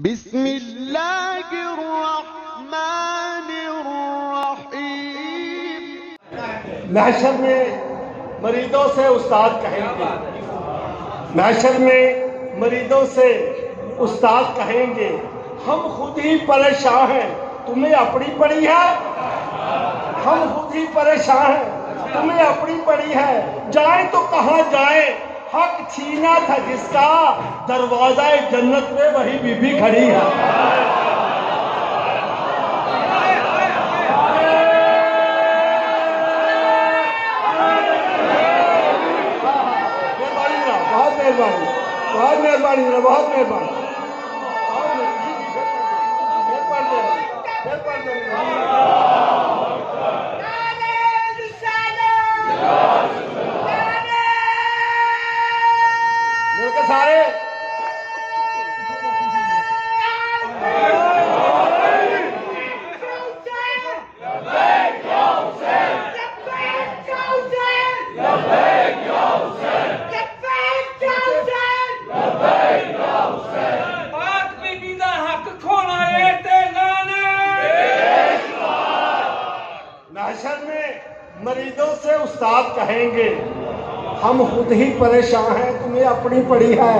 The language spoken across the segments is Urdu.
بسم اللہ الرحمن الرحیم۔ محشر میں مریدوں سے استاد کہیں گے، محشر میں مریدوں سے استاد کہیں گے ہم خود ہی پریشان ہیں، تمہیں اپنی پڑی ہے، ہم خود ہی پریشان ہیں، تمہیں اپنی پڑی ہے، جائیں تو کہاں جائیں، حق چھینا تھا جس کا، دروازہ جنت پہ وہی بی بی کھڑی ہے۔ بہت مہربانی، بہت مہربانی، بہت مہربانی۔ مل کے سارے محشر میں مریدوں سے استاد کہیں گے ہم خود ہی پریشان ہیں، تمہیں اپنی پڑی ہے،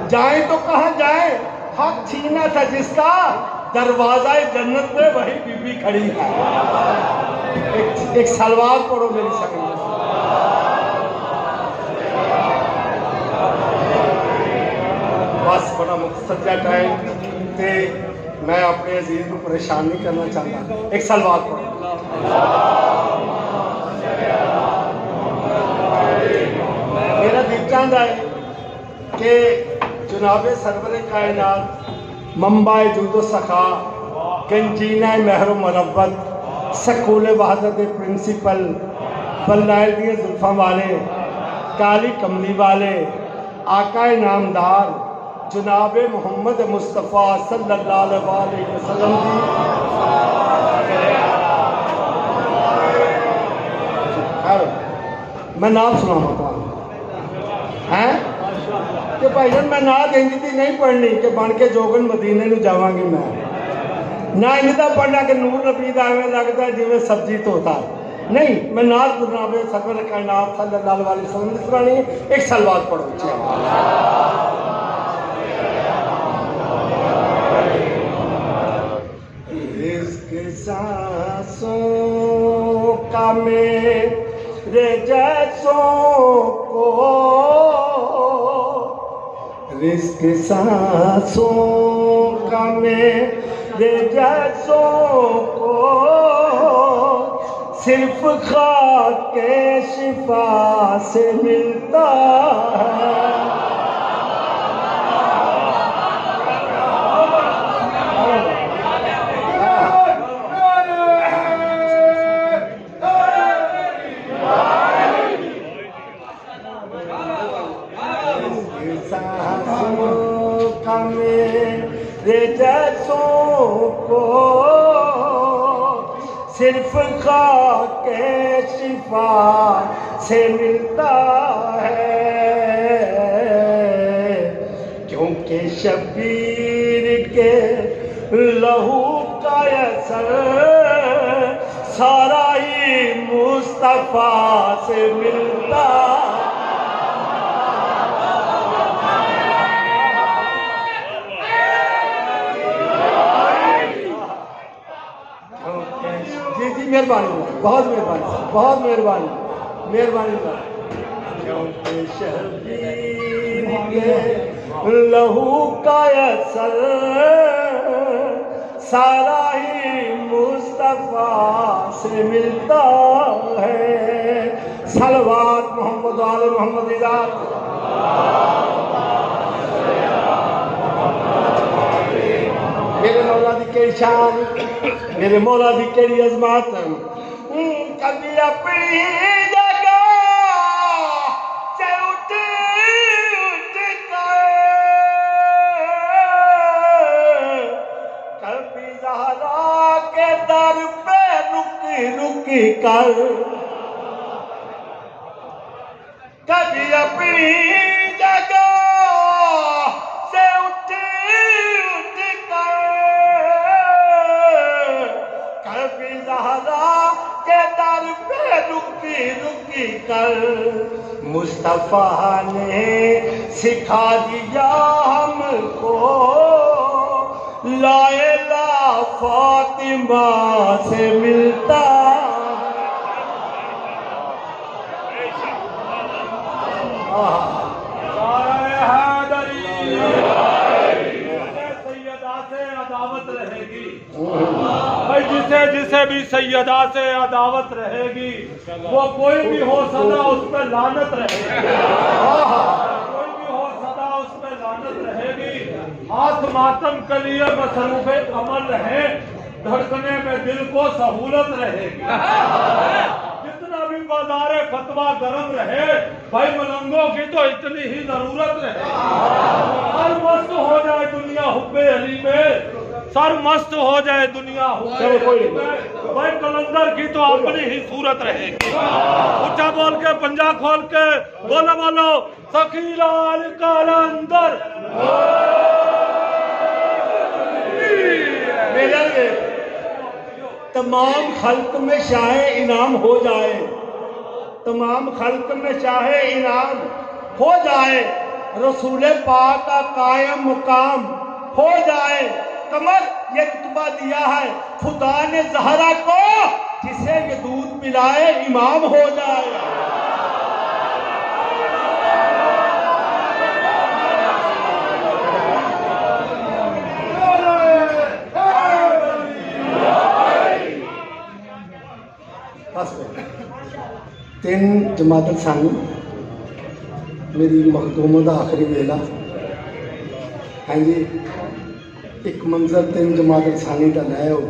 جائیں تو کہاں جائیں، حق چھینا تھا جس کا، دروازہ جنت میں وہی بی بی کھڑی ہے۔ ایک سلوات پڑھو میری سکن۔ بس بڑا مختصر جا ٹائم تے میں اپنے عزیز کو پریشان نہیں کرنا چاہتا، ایک سلوات پڑھو۔ میرا دل چاہتا ہے کہ جناب سرور کائنات، منبع جود و سخا، کنجینہ مہر و مربت، سکول وحدت پرنسپل، بلائل دیے زلفاں والے، کالی کملی والے، آقا نامدار جناب محمد مصطفیٰ صلی اللہ علیہ وسلم کی میں نام سنا ہوتا ہوں کہ بھائی جان میں نہ دینی تھی نہیں پڑھنی کہ بن کے جوگن مدینے نو جاواں گی میں نہ انہدا پڑھنا کہ نور نبی دا ایویں لگتا ہے جویں سبزی توتا نہیں، میں نہ جناب سرور کائنات صلی اللہ علیہ وسلم کی سنانی ہے۔ ایک سلوات پڑھو رزق سانسوں کا میرے جیسوں کو، رزق سانسوں کا میرے جیسوں کو، صرف خاک شفا سے ملتا ہے۔ میرے جیسوں کو صرف خاک شفا سے ملتا ہے، کیونکہ شبیر کے لہو کا اثر سارا ہی مصطفیٰ سے ملتا ہے۔ مہربانی، بہت مہربانی، بہت مہربانی، مہربانی۔ کیونکہ شبیر کے لہو کا اثر سارا ہی مصطفیٰ سے ملتا ہے۔ صلوات محمد آل محمد ذات۔ میرے مولا دی کیڑی شان، میرے مولا دی کیڑی عظمت، کبھی اپنی جگہ سے اٹھ کر، کبھی زہرا کے در پہ رک کر، کبھی اپنی جگہ سے اٹھ رکی رکی کر مصطفیٰ نے سکھا دیا ہم کو لا الہ فاطمہ سے ملتا جسے بھی سیدہ سے عداوت رہے گی وہ کوئی بھی ہو سدا اس پہ لعنت رہے گی، کوئی بھی ہو سدا اس پہ لعنت رہے گی۔ ہاتھ ماتم کے لیے مصروف عمل رہے، دھڑکنے میں دل کو سہولت رہے گی۔ جتنا بھی بازار فتویٰ گرم رہے، بھائی ملنگوں کی تو اتنی ہی ضرورت رہے۔ سر مست ہو جائے دنیا حب علی میں، سر مست ہو جائے دنیا حب علی میں، بھائی کلندر کی تو اپنی ہی صورت رہے گی۔ اونچا بول کے پنجا کھول کے بولو بولو سکیلال کلندر۔ میرے تمام خلق میں شاہ انعام ہو جائے، تمام خلق میں شاہ انعام ہو جائے، رسول پاک کا قائم مقام ہو جائے۔ کمر یہ کتبہ دیا ہے خدا نے زہرا کو، جسے یہ دودھ پلائے امام ہو جائے۔ تین جماعت ثانی میری مخدوموں دا آخری ویلا ہاں جی، ایک منظر تین جماعت ثانی دا لے ہو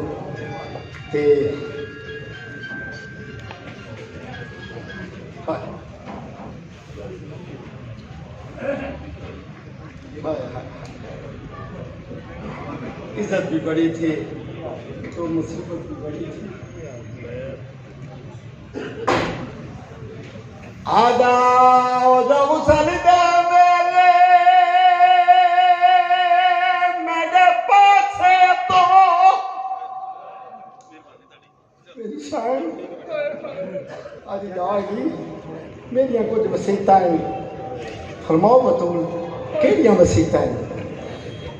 تے عزت بھی بڑی تھی تو مصیبت بھی بڑی تھی۔ آدھا غسل دے ویلے میرے پاسے تو میری شان آج جاگی میری کچھ وسیعتیں فرماؤ بطول کیڑیاں وسیعتیں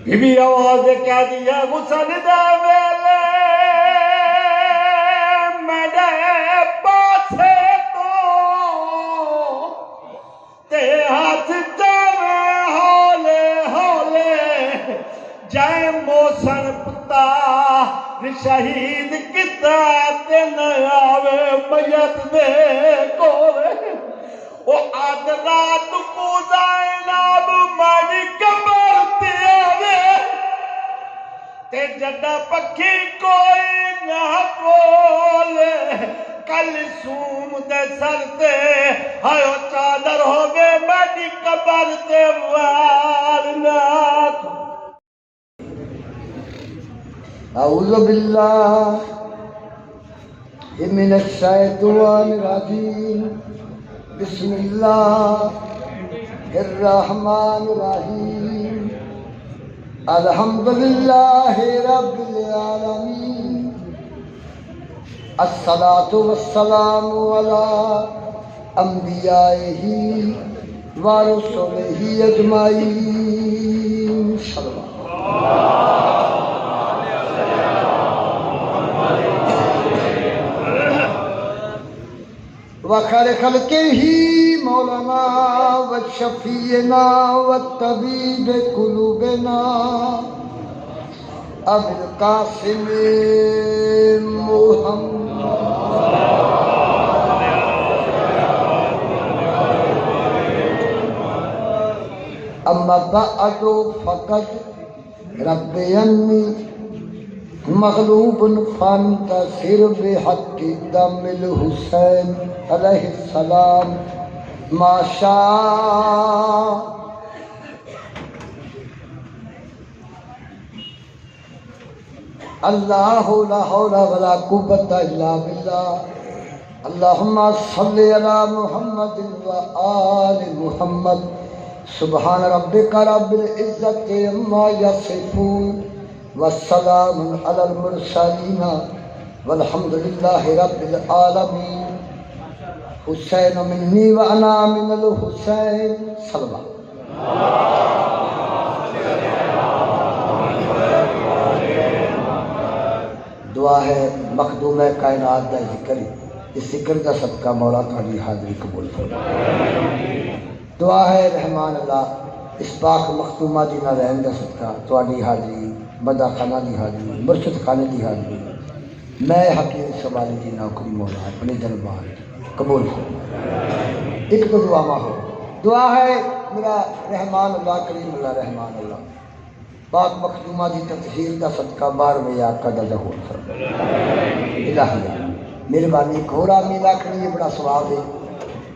بی بی آواز کیا دیا غسل دے ویلے میرے پاسے ہاتھ جاوے ہولے ہولے جائے موسن پتا شہید کتا تے نہ آوے میت دے کولے او آدھ رات کو زینب ماری قبر تے آوے تے جڈا پکھی کوئی نہ بولے کلثوم دے سر تے ہائیو چادر ہو گئے میری قبر تے والناک۔ اعوذ باللہ من الشیطان الرجیم، بسم اللہ الرحمن الرحیم، الحمدللہ رب العالمین، الصلاة والسلام على انبیائہ ورسلہ اجمعین۔ وخیر خلقہ مولانا وشفیعنا وطبیب قلوبنا ابو القاسم محمد۔ اما بعد فقد رب انی مغلوب فانتصر بحق دم الحسین علیہ السلام ما شاء۔ اللہ لا حول ولا قوة الا باللہ۔ اللہم صلی علی محمد وآل محمد۔ سبحان ربک رب العزت عما یصفون والسلام علی المرسلین والحمد للہ رب العالمین۔ حسین منی وانا من الحسین صلوہ. دعا ہے مخدوم کائنات دا ذکر، اس ذکر دا صدقہ مولا تہاڈی حاضری قبول فرمائے. دعا ہے رحمان اللہ اس پاک مختومہ دی نالین دا صدقہ تہاڈی حاضری، مدہ خانہ دی حاضری، مرشد خانے دی حاضری، میں حکیم سوالی دی نوکری مولا اپنے دربار قبول فرمائے. ایک تو دعا ماں ہو. دعا ہے میرا رحمان اللہ کریم اللہ رحمان اللہ پاک مخدومہ دی تطہیر دا صدقہ 12ویں آقا دا ظہور فرمائے. الہیہ مہربانی گھوڑا میلا کھڑی بڑا ثواب ہے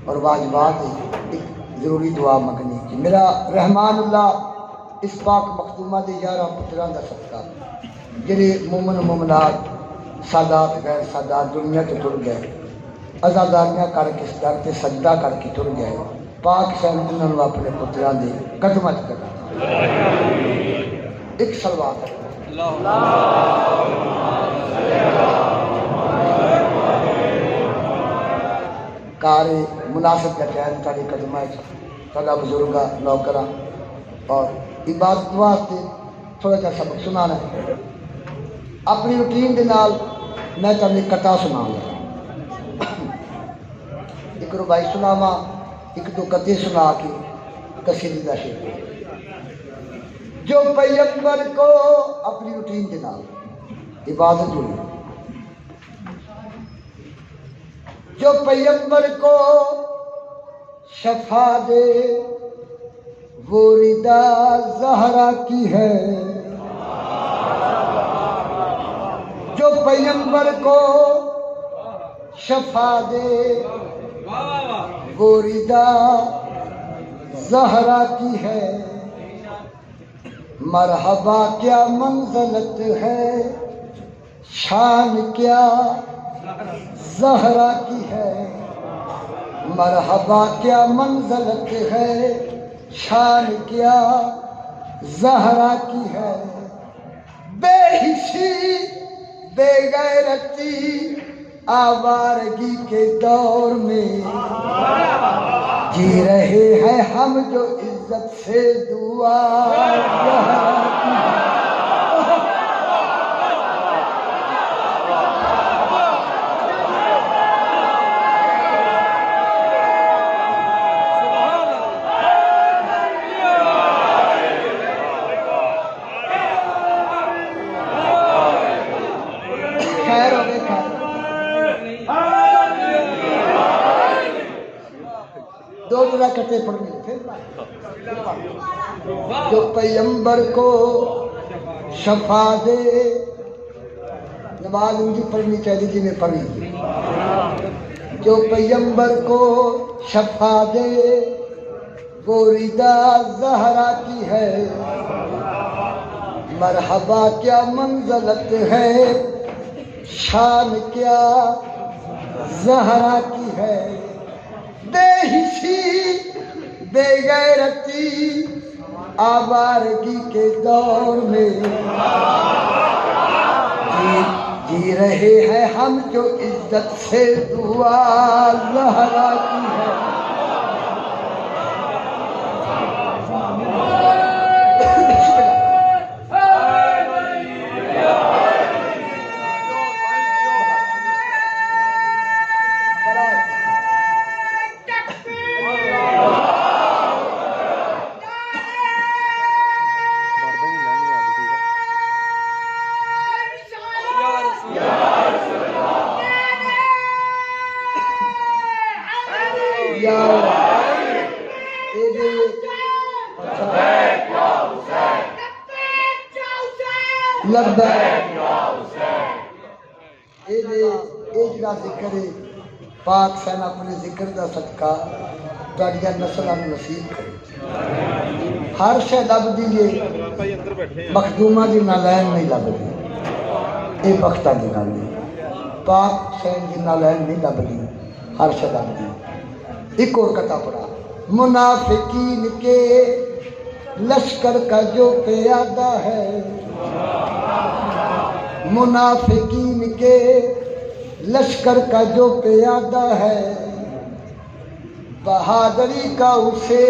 اور واجبات ہے. ایک ضروری دعا منگنی کہ میرا رحمان اللہ اس پاک مخدومہ دے 11 پتراں دا صدقہ جڑے مومن مومنات سادات غیر سادات دنیا تو ٹر گئے، عزاداریاں کر کے اس در تے سجدہ کر کے ٹر گئے، پاک سین انہوں نے اپنے پتراں دے قدماں چ لگا. ایک صلوات کار مناسب کا ٹائم تاری قدمہ تھوڑا بزرگا نوکراں اور عبادت واسطے تھوڑا جا سبق سنانا ہے. اپنی روٹین دے نال میں تمہیں کتا سنا گا، ایک ربائی سناواں، ایک دو کتے سنا کے قصیدے دا شعر. جو پیغمبر کو اپنی روٹین کے نام عبادت ہوئی، جو پیغمبر کو شفا دے وہ ردا زہرا کی ہے، جو پیغمبر کو شفا دے وہ ردا زہرا کی ہے. مرحبا کیا منزلت ہے، شان کیا زہرا کی ہے. مرحبا کیا منزلت ہے، شان کیا زہرا کی ہے. بے حسی بے غیرتی آوارگی کے دور میں جی رہے ہیں ہم جو عزت سے دعا کی ہے. دو طرح کٹے پڑھنے تھے. جو پیغمبر کو شفا دے، نماز انجی پڑھنی چاہیے جی میں پڑھی. جو پیغمبر کو شفا دے وہ ردا زہرا کی ہے. مرحبا کیا منزلت ہے، شان کیا زہرا کی ہے. بے حسی بے غیرتی آوارگی کے دور میں جی رہے ہیں ہم جو عزت سے دعا زہرا کی ہے. ذکر پاک سین اپنے ذکر دا صدقہ تہاڈیاں نسلاں نوں نصیب کرے. ہر شے لبدی ہے، مخدومہ دی نالین نہیں لبدی، یہ بختہ دی گل ہے. پاک سین دی نالین نہیں لبدی، ہر شے لبدی. ایک اور کتا پڑھا. منافقین کے لشکر کا جو پیادہ ہے، منافقین کے لشکر کا جو پیادہ ہے، بہادری کا اسے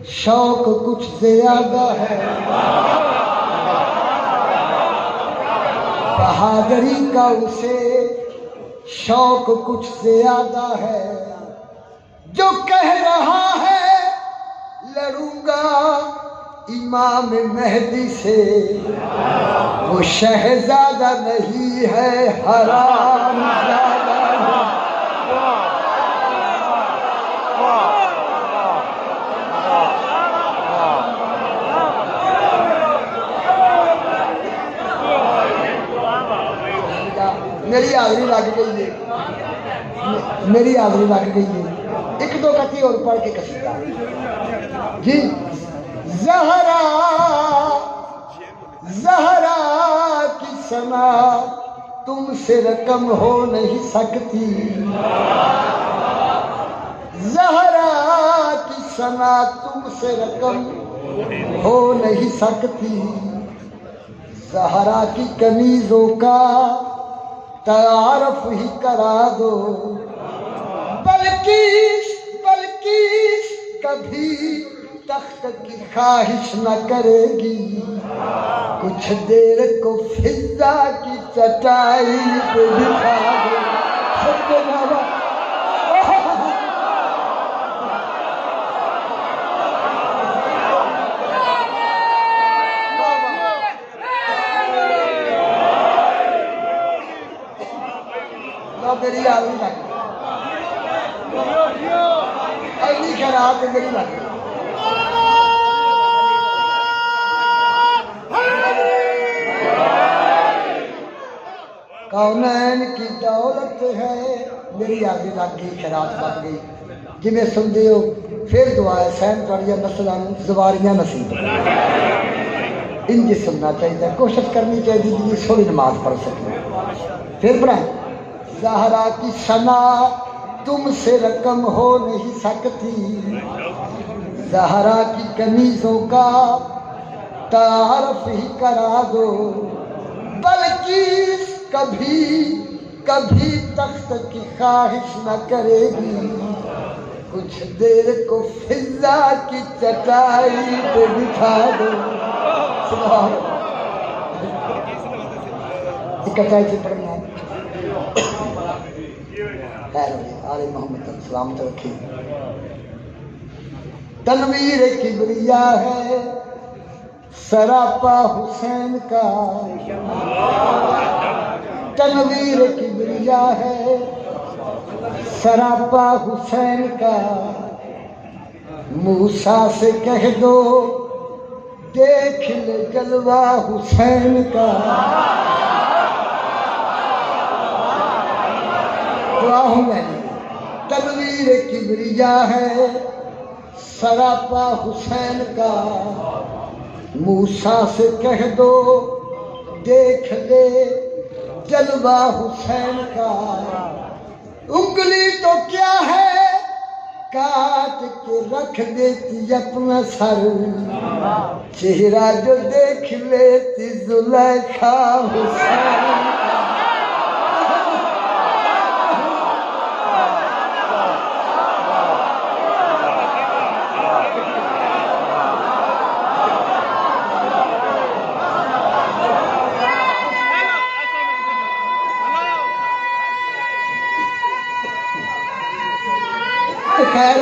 شوق کچھ زیادہ ہے، بہادری کا اسے شوق کچھ زیادہ ہے، جو کہہ رہا ہے لڑوں گا امام مہدی سے، وہ شہزادہ نہیں ہے حرام زادہ ہے۔ میری حاضری لگ گئی ہے، میری حاضری لگ گئی ہے، ایک دو کتی اور پڑھ کے قصیدہ جی۔ زہرا زہرا کی ثنا تم سے رقم ہو نہیں سکتی، زہرا کی ثنا تم سے رقم ہو نہیں سکتی، زہرا کی کنیزوں کا تعارف ہی کرا دو، بلکیس کبھی تخت کی خواہش نہ کرے گی، کچھ دیر کو فضا کی چٹائی پہ بٹھا دو۔ میری حاضری لگ گئی، اگلی خیرات میری لگ گئی۔ کونین کی دولت ہے، میری حاضری لگ گئی، خیرات لگ گئی۔ جی میں سن دے ہو پھر دعائے سین توڑیاں نسلان زواریاں نصیب ان جی سننا چاہیے، کوشش کرنی چاہیے جی سوڑی نماز پڑھ سکیں۔ پھر پڑھیں، زہرا کی ثنا تم سے رقم ہو نہیں سکتی، زہرا کی کنیزوں کا تعارف ہی کرا دو، بلکہ کبھی تخت کی خواہش نہ کرے گی، کچھ دیر کو فضا کی چٹائی پہ بٹھا دو۔ سبحان اللہ، چٹائی سے پڑھنا آل محمد سلامت رکھی۔ تنویر کبریا ہے سراپا حسین کا، تنویر کبریا ہے سراپا حسین کا، موسیٰ سے کہہ دو دیکھ لے جلوہ حسین کا۔ تنویر کبریا ہے سراپا حسین کا، موسیٰ سے کہہ دو دیکھ لے جلوہ حسین کا، انگلی تو کیا ہے کاٹ کے رکھ دیتی اپنا سر، چہرہ جو دیکھ لیتی زلیخا حسین کا۔ خیر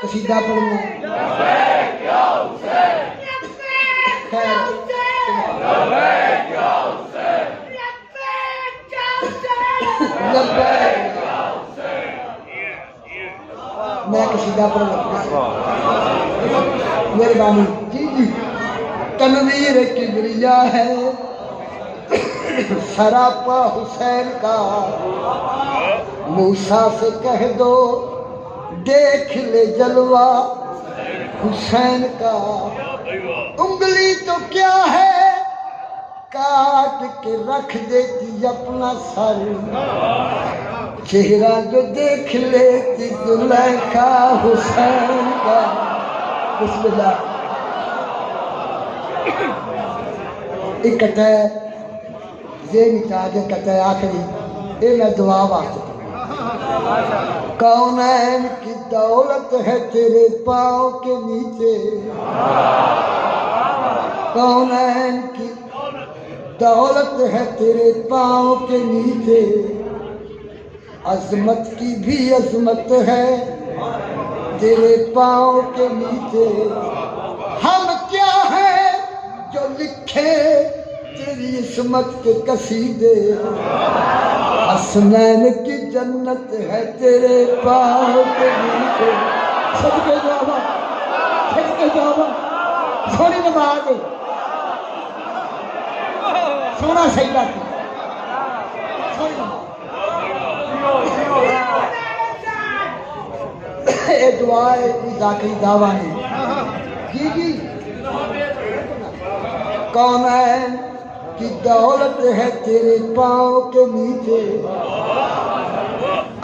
قصیدہ پڑھنا خیر میں قصیدہ پڑھنا مہربانی جی جی۔ تنویر کبریا ہے سراپا حسین کا، موسیٰ سے کہہ دو دیکھ لے جلوہ حسین کا، انگلی تو کیا ہے کاٹ کے رکھ دیتی اپنا سر، چہرہ جو دیکھ لیتی زلیخا حسین کا۔ بسم اللہ۔ ایک کہتا ہے ذہن چاہ جائے، کہتا ہے آخری اے میں دعا واسطے کونین کی دولت ہے تیرے پاؤں کے نیچے، کونین کی دولت ہے تیرے پاؤں کے نیچے، عظمت کی بھی عظمت ہے تیرے پاؤں کے نیچے، ہم کیا ہے جو لکھے تیری عصمت کے قصیدے، حسنین کی جنت ہے تیرے پاؤں کے نیچے۔ صدقے جاوا، صدقے جاوا، سونی نماز سونا سجدہ کی سونی نماز۔ اے دعا ہے ذاکری دعویٰ نہیں جی جی۔ کونین کی دولت ہے تیرے پاؤں کے نیچے،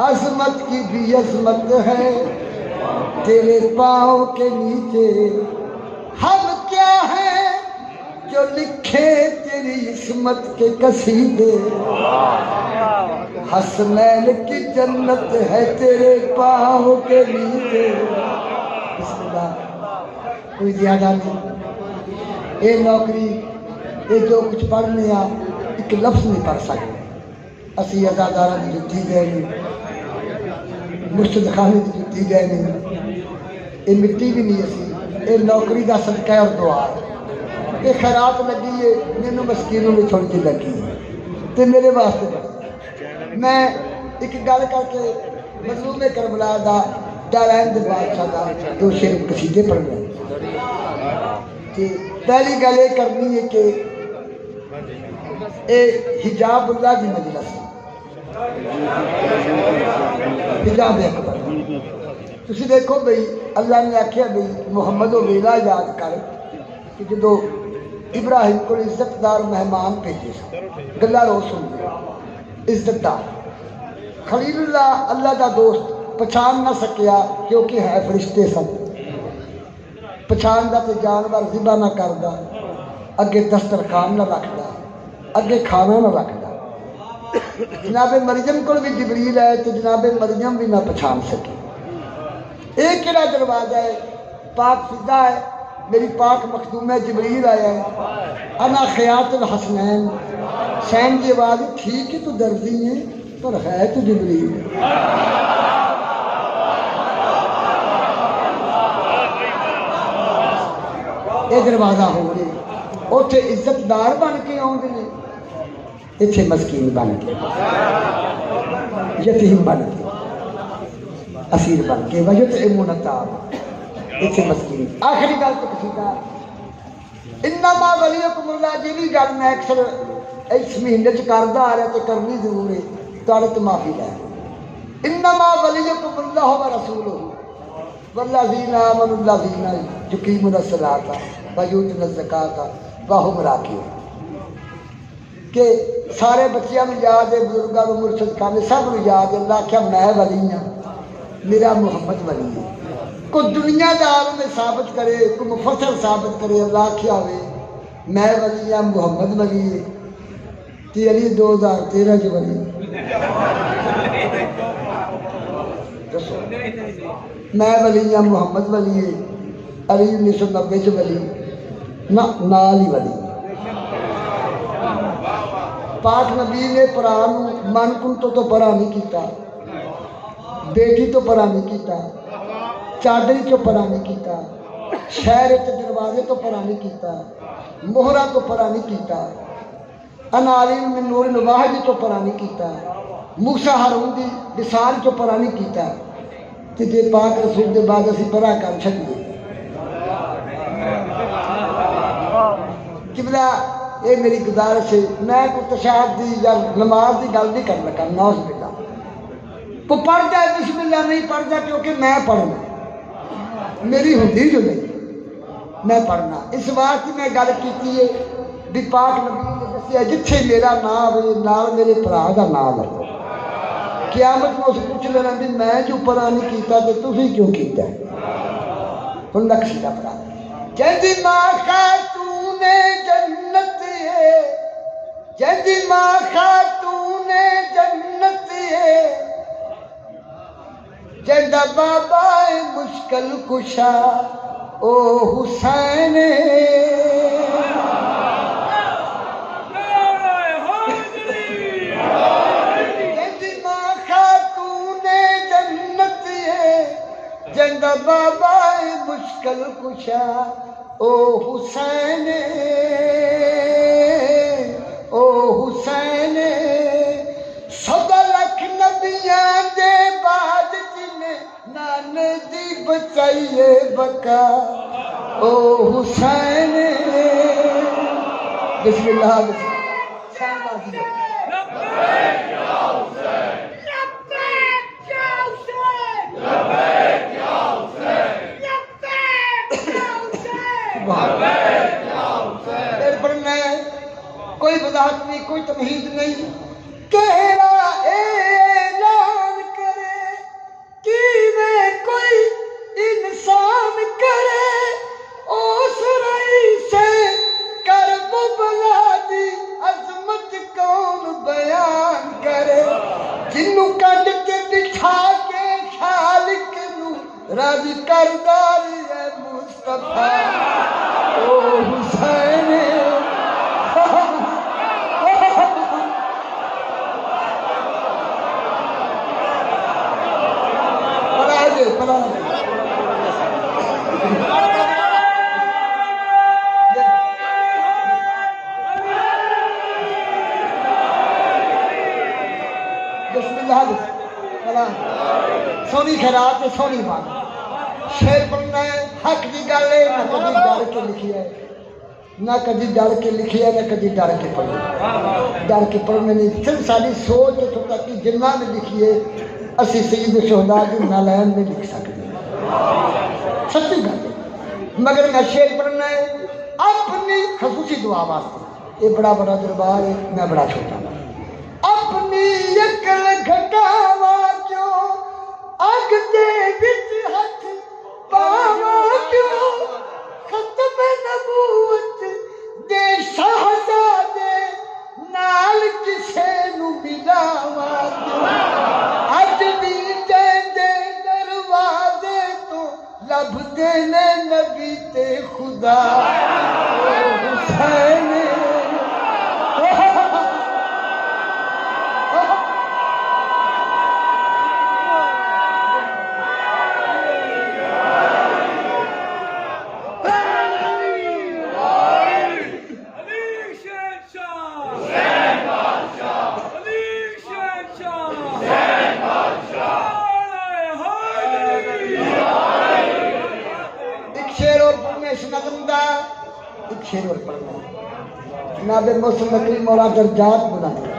عظمت کی بھی عظمت ہے تیرے پاؤں کے نیچے، ہم کیا ہے جو لکھے تیری عصمت کے قصیدے، حسنین کی جنت ہے تیرے پاؤں کے نیچے۔ بسم اللہ، کوئی زیادہ نہیں، اے نوکری اے جو کچھ پڑھنے آ ایک لفظ نہیں پڑھ سکتے، اسی ازادارہ دی جتی گئے نہیں، مرشد خانے دی جتی گئے نہیں، اے مٹی بھی نہیں اسی، اے نوکری دا صدقہ اور دعا ہے، اے خیرات لگی ہے مینوں مسکینوں میں چھوڑ کے لگی ہے تے میرے واسطے بڑھ۔ میں ایک گل کر کے مظلوم کربلا دا ڈالائن دے بادشاہ دا دو شعر قصیدے پڑھنے کہ پہلی گل یہ کرنی ہے کہ اے حجاب اللہ دی مجلس، حجاب اکبر، تسی دیکھو بھئی اللہ نے آکھیا بھئی محمد و ویلا یاد کر کہ جدو ابراہیم کو عزت دار مہمان بھیجے سن، گلا رو سن عزت دار خلیل اللہ اللہ دا دوست پہچان نہ سکیا کیونکہ ہے فرشتے سن، پہچان دا تے جانور ذبح نہ کردا، اگے دسترخوان نہ رکھدا، اگے کھانا نہ رکھدا۔ جناب مریم کو بھی جبریل ہے تو جناب مریم بھی نہ پہچان سکے۔ ایک کہڑا دروازہ ہے پاک فضا ہے، میری پاک مخدوم جبریل آیا ہے، انا خیاط الحسنین، حسین کی آواز ٹھیک ہے تو درزی ہے پر ہے تو جبریل ہے۔ یہ دروازہ ہو رہے اتنے عزت دار بن کے آؤندے نے، اتنے مسکین بن کے، یتیم بن کے، اسیر بن کے، وجد امونتاب، اتنے مسکین۔ آخری گل تو قصیدہ انما ولیکم اللہ، جی بھی گل میں اکثر اس مہینے چ کردا آ رہا تے کرنی ضرور ہے، تاڑے تو معافی لے۔ انما ولیکم اللہ ورسولہ والذین آمنوا الذین یقیمون الصلاۃ ویؤتون الزکاۃ وہم راکعون، کہ سارے بچیاں میں یاد ہے، بزرگاں کو مرشد خانے سب کو یاد ہے، اللہ کیا میں ولی ہوں، میرا محمد ولی ہے۔ کوئی دنیا دار میں ثابت کرے، کوئی مفسر ثابت کرے، اللہ کیا ہوئے میں ولی ہوں محمد ولی ہے، تی علی 2013 جو ولی میں ولی ہوں محمد ولی ہے، علی 1990 جو ولی نہ نال ہی ولی۔ پاک نبی نے قرآن من کن تو پڑھا نہیں کیتا، بیٹی تو پڑھا نہیں کیتا، چادری تو پڑھا نہیں کیتا، شہر کے دروازے تو پڑھا نہیں کیتا، مہرہ تو پڑھا نہیں کیتا، انالی من نور الواحد تو پڑھا نہیں کیتا، موسیٰ ہارون دی مثال تو پڑھا نہیں کیتا، کہ جے پاک رسول دے بعد اسی پڑھا کر چھڑیے۔ قبلہ یہ میری گزارش ہے، میں کوئی تشہد دی یا نماز دی گل نہیں کرنا کر، نعوذ باللہ وہ پڑھتا ہے بسم اللہ نہیں پڑھتا کیونکہ میں پڑھنا میری ہوندی جو نہیں میں پڑھنا، اس واسطے میں گل کیتی ہے بھی پاک نبی نے دسیا جتھے میرا نام ہوئے نال میرے بھرا دا نام ہے، قیامت میں اسے پوچھ لینا بھی میں جو پڑھا نہیں کیتا تو تسی کیوں کیتا ہے۔ ہن نقشیدہ پڑھا جندی ماں خاتون جنت ہے، جندی ماں خاتون جنت ہے، جندہ بابا مشکل کشا او حسین جندہ بابا مشکل کشا او حسین او حسین سودا لکھ نبیاں دے بعد جنہیں نانے دی بچائیے بکا او حسین بسم اللہ بسم کوئی وضاحت نہیں کوئی تمہید نہیں کہرا اعلان کرے کہ میں کوئی انسان کرے اس رئیس کرب بلا دی عظمت کون بیان کرے جنوں کڈ کے بٹھا کے خالق نو راضی کردار ہے مصطفیٰ او حسین سونی خیرات ہے سونی بات شیر پڑھنا ہے حق کی گل ہے نہ کبھی ڈر کے لکھی ہے نہ کبھی ڈر کے لکھی ہے نہ کبھی ڈر کے پڑھی ڈر کے پڑھنے نہیں صرف ساری سوچ اتوں تک کہ جنہ میں لکھی ہے اسی سید شہداء کی نالین میں لکھ سکتے ہیں سچی گل ہے مگر میں شیر پڑھنا ہے اپنی خصوصی دعا واسطے یہ بڑا بڑا دربار ہے میں بڑا چھوٹا ہوں اپنی عقل گھٹاوا کیوں اگ دے وچ ہاتھ پاوا کیوں ختم نبوت دے شہزادے نال کسے نو ملاوا کیوں اج بھی دے دروازے تو لبھدے نے نبی تے خدا حسین شیر اور پڑھنا جناب محسن نقوی مولا درجات بلند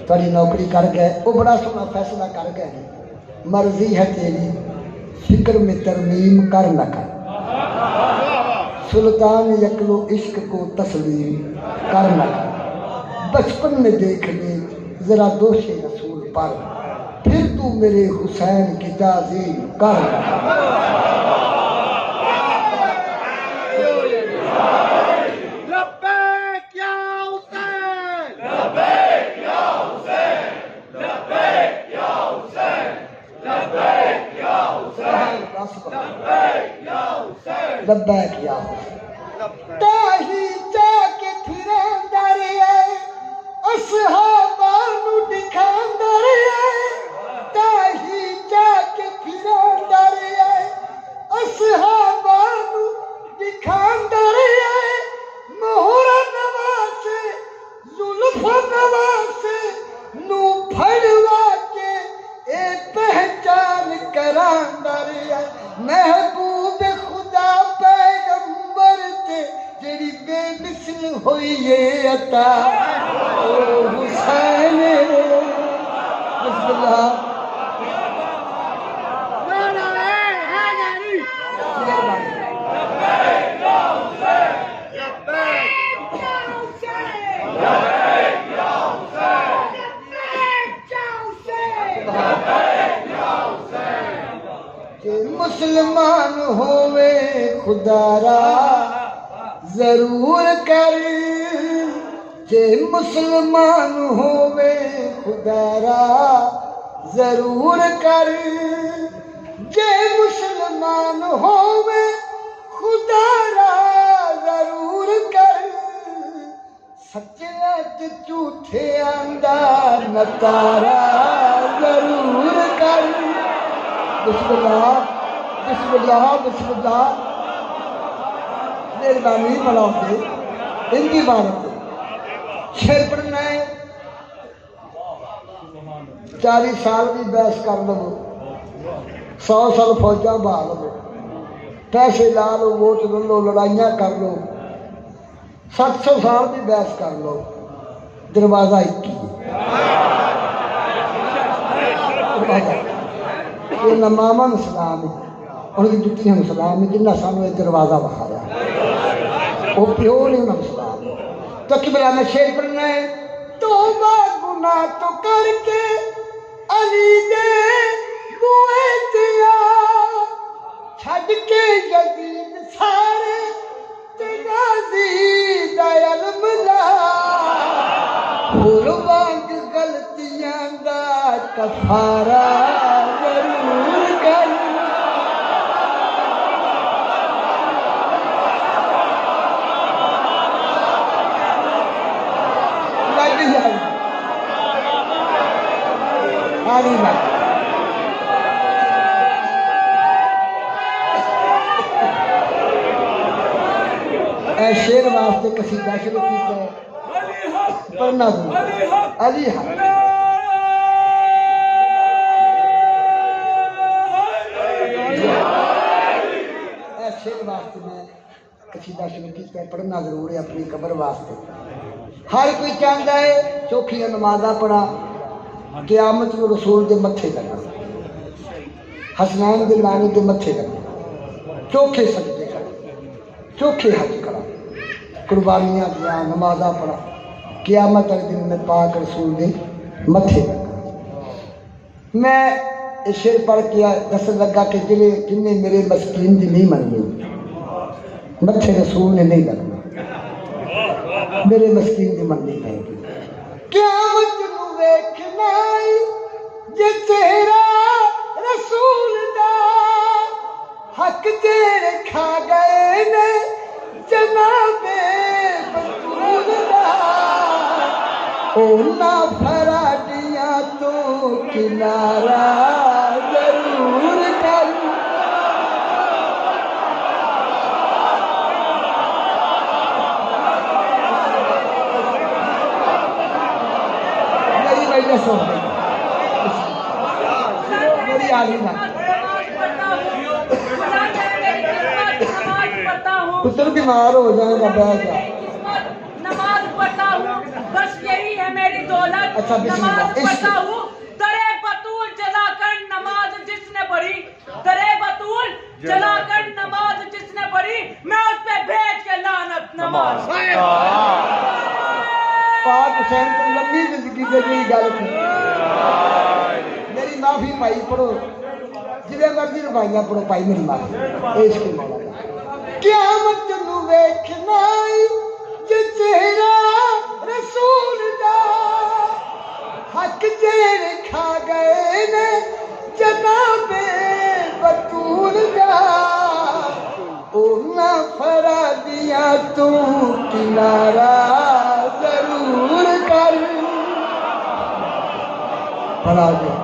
تھوڑی نوکری کر گئے وہ بڑا سونا فیصلہ کر گئے مرضی ہے تیری فکر میں ترمیم کر نہ کر سلطان یکلو عشق کو تسلیم کر نہ کر بچپن میں دیکھ لے ذرا دوش رسول پر پھر تو میرے حسین کی تعظیم کر نہ کر لبیک یا تاہی جا کے پھراندا رہے اصحاباں نو دکھاندا رہے تاہی جا کے پھراندا رہے اصحاباں نو دکھاندا رہے مہر نواسے زلف نواسے نو پھڑوا کے اے پہچان کراندا رہے محبوب خدا پیغمبر تے جڑی بے مثل ہوئی یہ عطا او حسین بسم اللہ مسلمان ہوئے خدا را ضرور کر جے مسلمان ہوئے خدا را ضرور کر جے مسلمان ہووے خدا را ضرور کر سچے تے جھوٹے آندا نتارا ضرور کر بسم اللہ بسم اللہ بسم اللہ مہربانی بلاؤ دے ان کی عبارت شعر پڑھنا ہے 40 سال کی بحث کر لو 100 سال فوجاں بہا لو پیسے لا لو ووٹ لے لو لڑائیاں کر لو 700 سال کی بحث کر لو دروازہ ایک ہی یہ نہ ماما نو سلام ہے ان کی جتیاں نو سلام ہے جنہ سانو یہ دروازہ بخایا وہ پیو نہیں انہوں سلام ہے تو قبلہ میں شعر پڑھنا ہے توبہ گناہ تو کر کے علی دے بوئے دیا چھڑ کے یزید سارے تے غازی دا علم لا وانگ غلطیاں دا کفارہ ضرور کر اے شیر واسطے قصیدہ شروع کیتا ہے پڑھنا دوں علی حق اے شیر واسطے میں قصیدہ شروع کیتا ہے پڑھنا ضرور ہے اپنی قبر واسطے ہر کوئی چاہتا ہے چوکھیاں نمازاں پڑھا قیامت میں رسول دے متھے لگا حسنین دے نانے دے متھے لگا چوکھے سجدے کرا چوکھے حج کرا قربانیاں دیا نمازاں پڑھا قیامت والے دن میں پاک رسول دے متھے لگا میں یہ شعر پڑھ کے دس لگا کہ جن نے میرے مسکین دی نہیں مننی متھے رسول نے نہیں لگنا میرے مسکین دی مننی پائے گی قیامت نو ویکھنا جے تیرا رسول دا حق تیرے کھا گئے نے جناب بطول دا اونا فرادیاں تو کنارہ ضرور کر میری آلی نہ پتر بیمار ہو جائے گا بیٹھ جا نماز پڑھتا ہوں بس یہی ہے میری دولت اچھا نماز پڑھتا ہوں درے بطول جلا کر نماز جس نے پڑھی درے بطول جلا کر نماز جس نے پڑھی میں اس پہ بھیج کے لعنت نماز پاک حسین کو لمبی زندگی دے گئی گل کی میری معافی پائی پڑھو جنہیں مرضی روایاں پڑھو پائی میری معافی اس کی مولا قیامت نو ویکھنا جے تیرا رسول دا حق تیرے کھا گئے نے جناب بطول دا اونا فرادیاں تو کنارہ ضرور کر پڑھا دے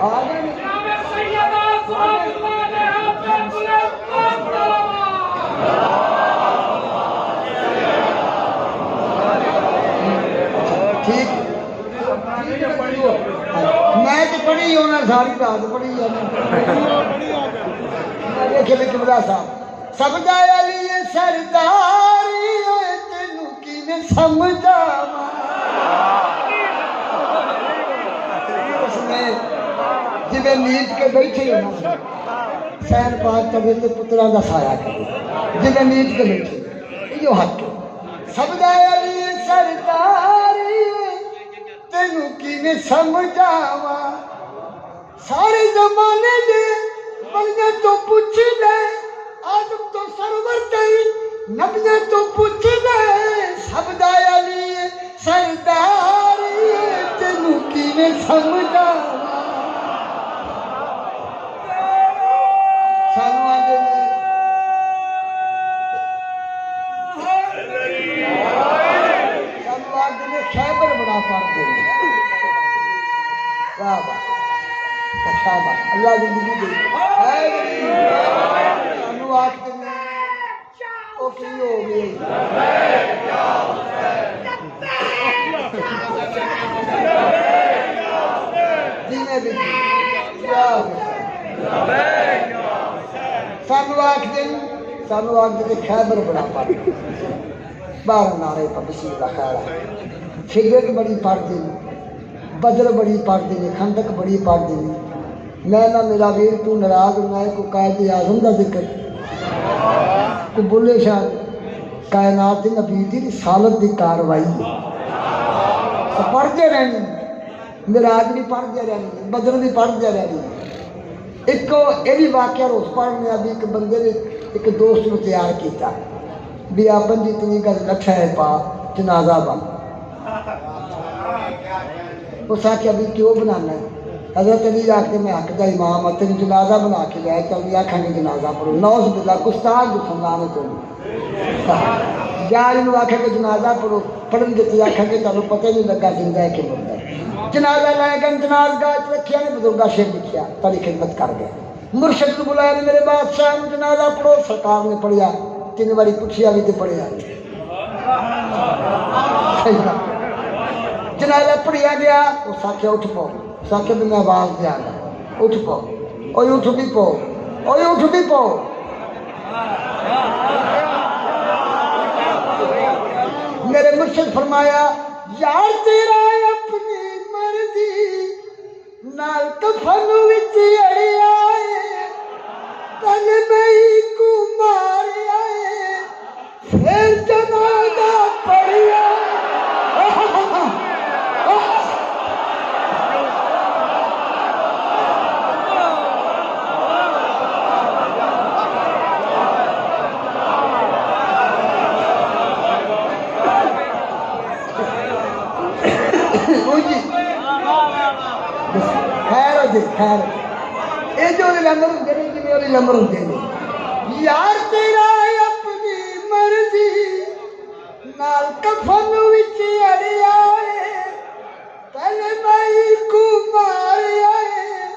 آگے ٹھیک میں تو پڑھی ہونا ساری رات پڑھی دیکھے لکھ بلا صاحب سب دا علی سرداری تینوں کیویں سمجھاواں اس میں جویں نیت کے بیٹھے ہونا سین پاک تبے تے پتراں دا سایہ کرے جویں نیت کے بیٹھے یہ حق ہے سب دا علی سرداری تینوں کیویں سمجھاواں سارے زمانے دے بندے تو پوچھ لے آدم تو سرور تئی نبیاں تو پوچھ لے سب دا علی سرداری تینوں کیویں سمجھ پڑھ دے واہ واہ شاباش اللہ زندگی دے سانو آختے ہیں وہ کی ہو گئی سانو آختے خیبر بڑا پڑھ بارہ نعرے پر بسم اللہ خیر فگر بڑی پڑھتے ہیں بدر بڑی پڑھتے ہیں خندق بڑی پڑھتے ہیں میں نہ میرا ویر تو ناراض ہونا ہے کو قائد اعظم کا ذکر کو بلے شاہ کائنات نبی دی رسالت دی کاروائی ہے پڑھتے رہنی میراج بھی پڑھتے رہنی بدر بھی پڑھتے رہنی ایک یہ بھی واقعہ روز پڑھنے ابھی ایک بندے نے ایک دوست کو تیار کیتا بھی آپن جتنی گز لکھا ہے پا جنازہ بن اس آخیا بھی کیوں بنانا ہے حضرت علی آخر میں حق کا امام ہے تین جنازہ بنا کے لیا چل بھی آخیں گے جنازہ پڑھو نوز باللہ گستاخ گسمانے تو یار انہوں آخیں گے جنازہ پڑھو پڑھن گے تو آخیں گے تمہیں پتہ نہیں لگا زندہ ہے کہ مردہ ہے جنازہ لائے گا جناز گاہ رکھیا نے بزرگا شیر لکھیا تاری خدمت کر گیا مرشد کو بلایا نے میرے بادشاہ جنازہ پڑھو سرکار نے پڑھیا 3 باری پوچھیا بھی تو پڑھیا جنازہ پڑھیا گیا اس آخیا اٹھ پاؤ اس آخیا بھی میں آواز دیا گا اٹھ پاؤ اور اٹھ بھی پاؤ اور اٹھ بھی پاؤ میرے مرشد فرمایا یار تیرا اپنی مرضی نال کفن وچ اڑی آئے تن میں کو مار آئے پھر جنازہ پڑھیا خیر یہ جو لمبر ہوتے ہیں جی وہ لمبر ہوتے ہیں یار تیرا اپنی مرضی نال کفن وچ اڑی آئے تن مئی کو مار آئے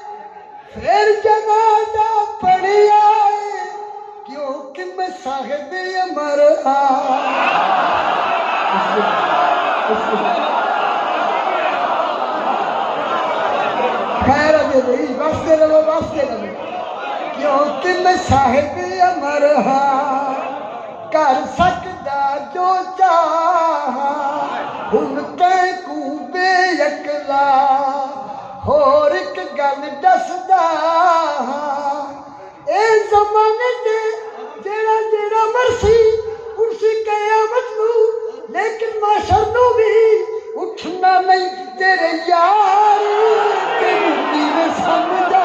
پھر جنازہ پڑھی آئے کیونکہ میں صاحب امر خیر نہیں بستے رہو کیونکہ میں صاحب امر ہاں کر سکتا جو چاہا ہن تے کو بے اکلا ہور ایک گل دسدا اے زمانے تے جیڑا جیڑا مرسی اسی قیامت نو لیکن معاشر نو بھی اٹھنا نہیں تیرے یار تیری میں سمجھا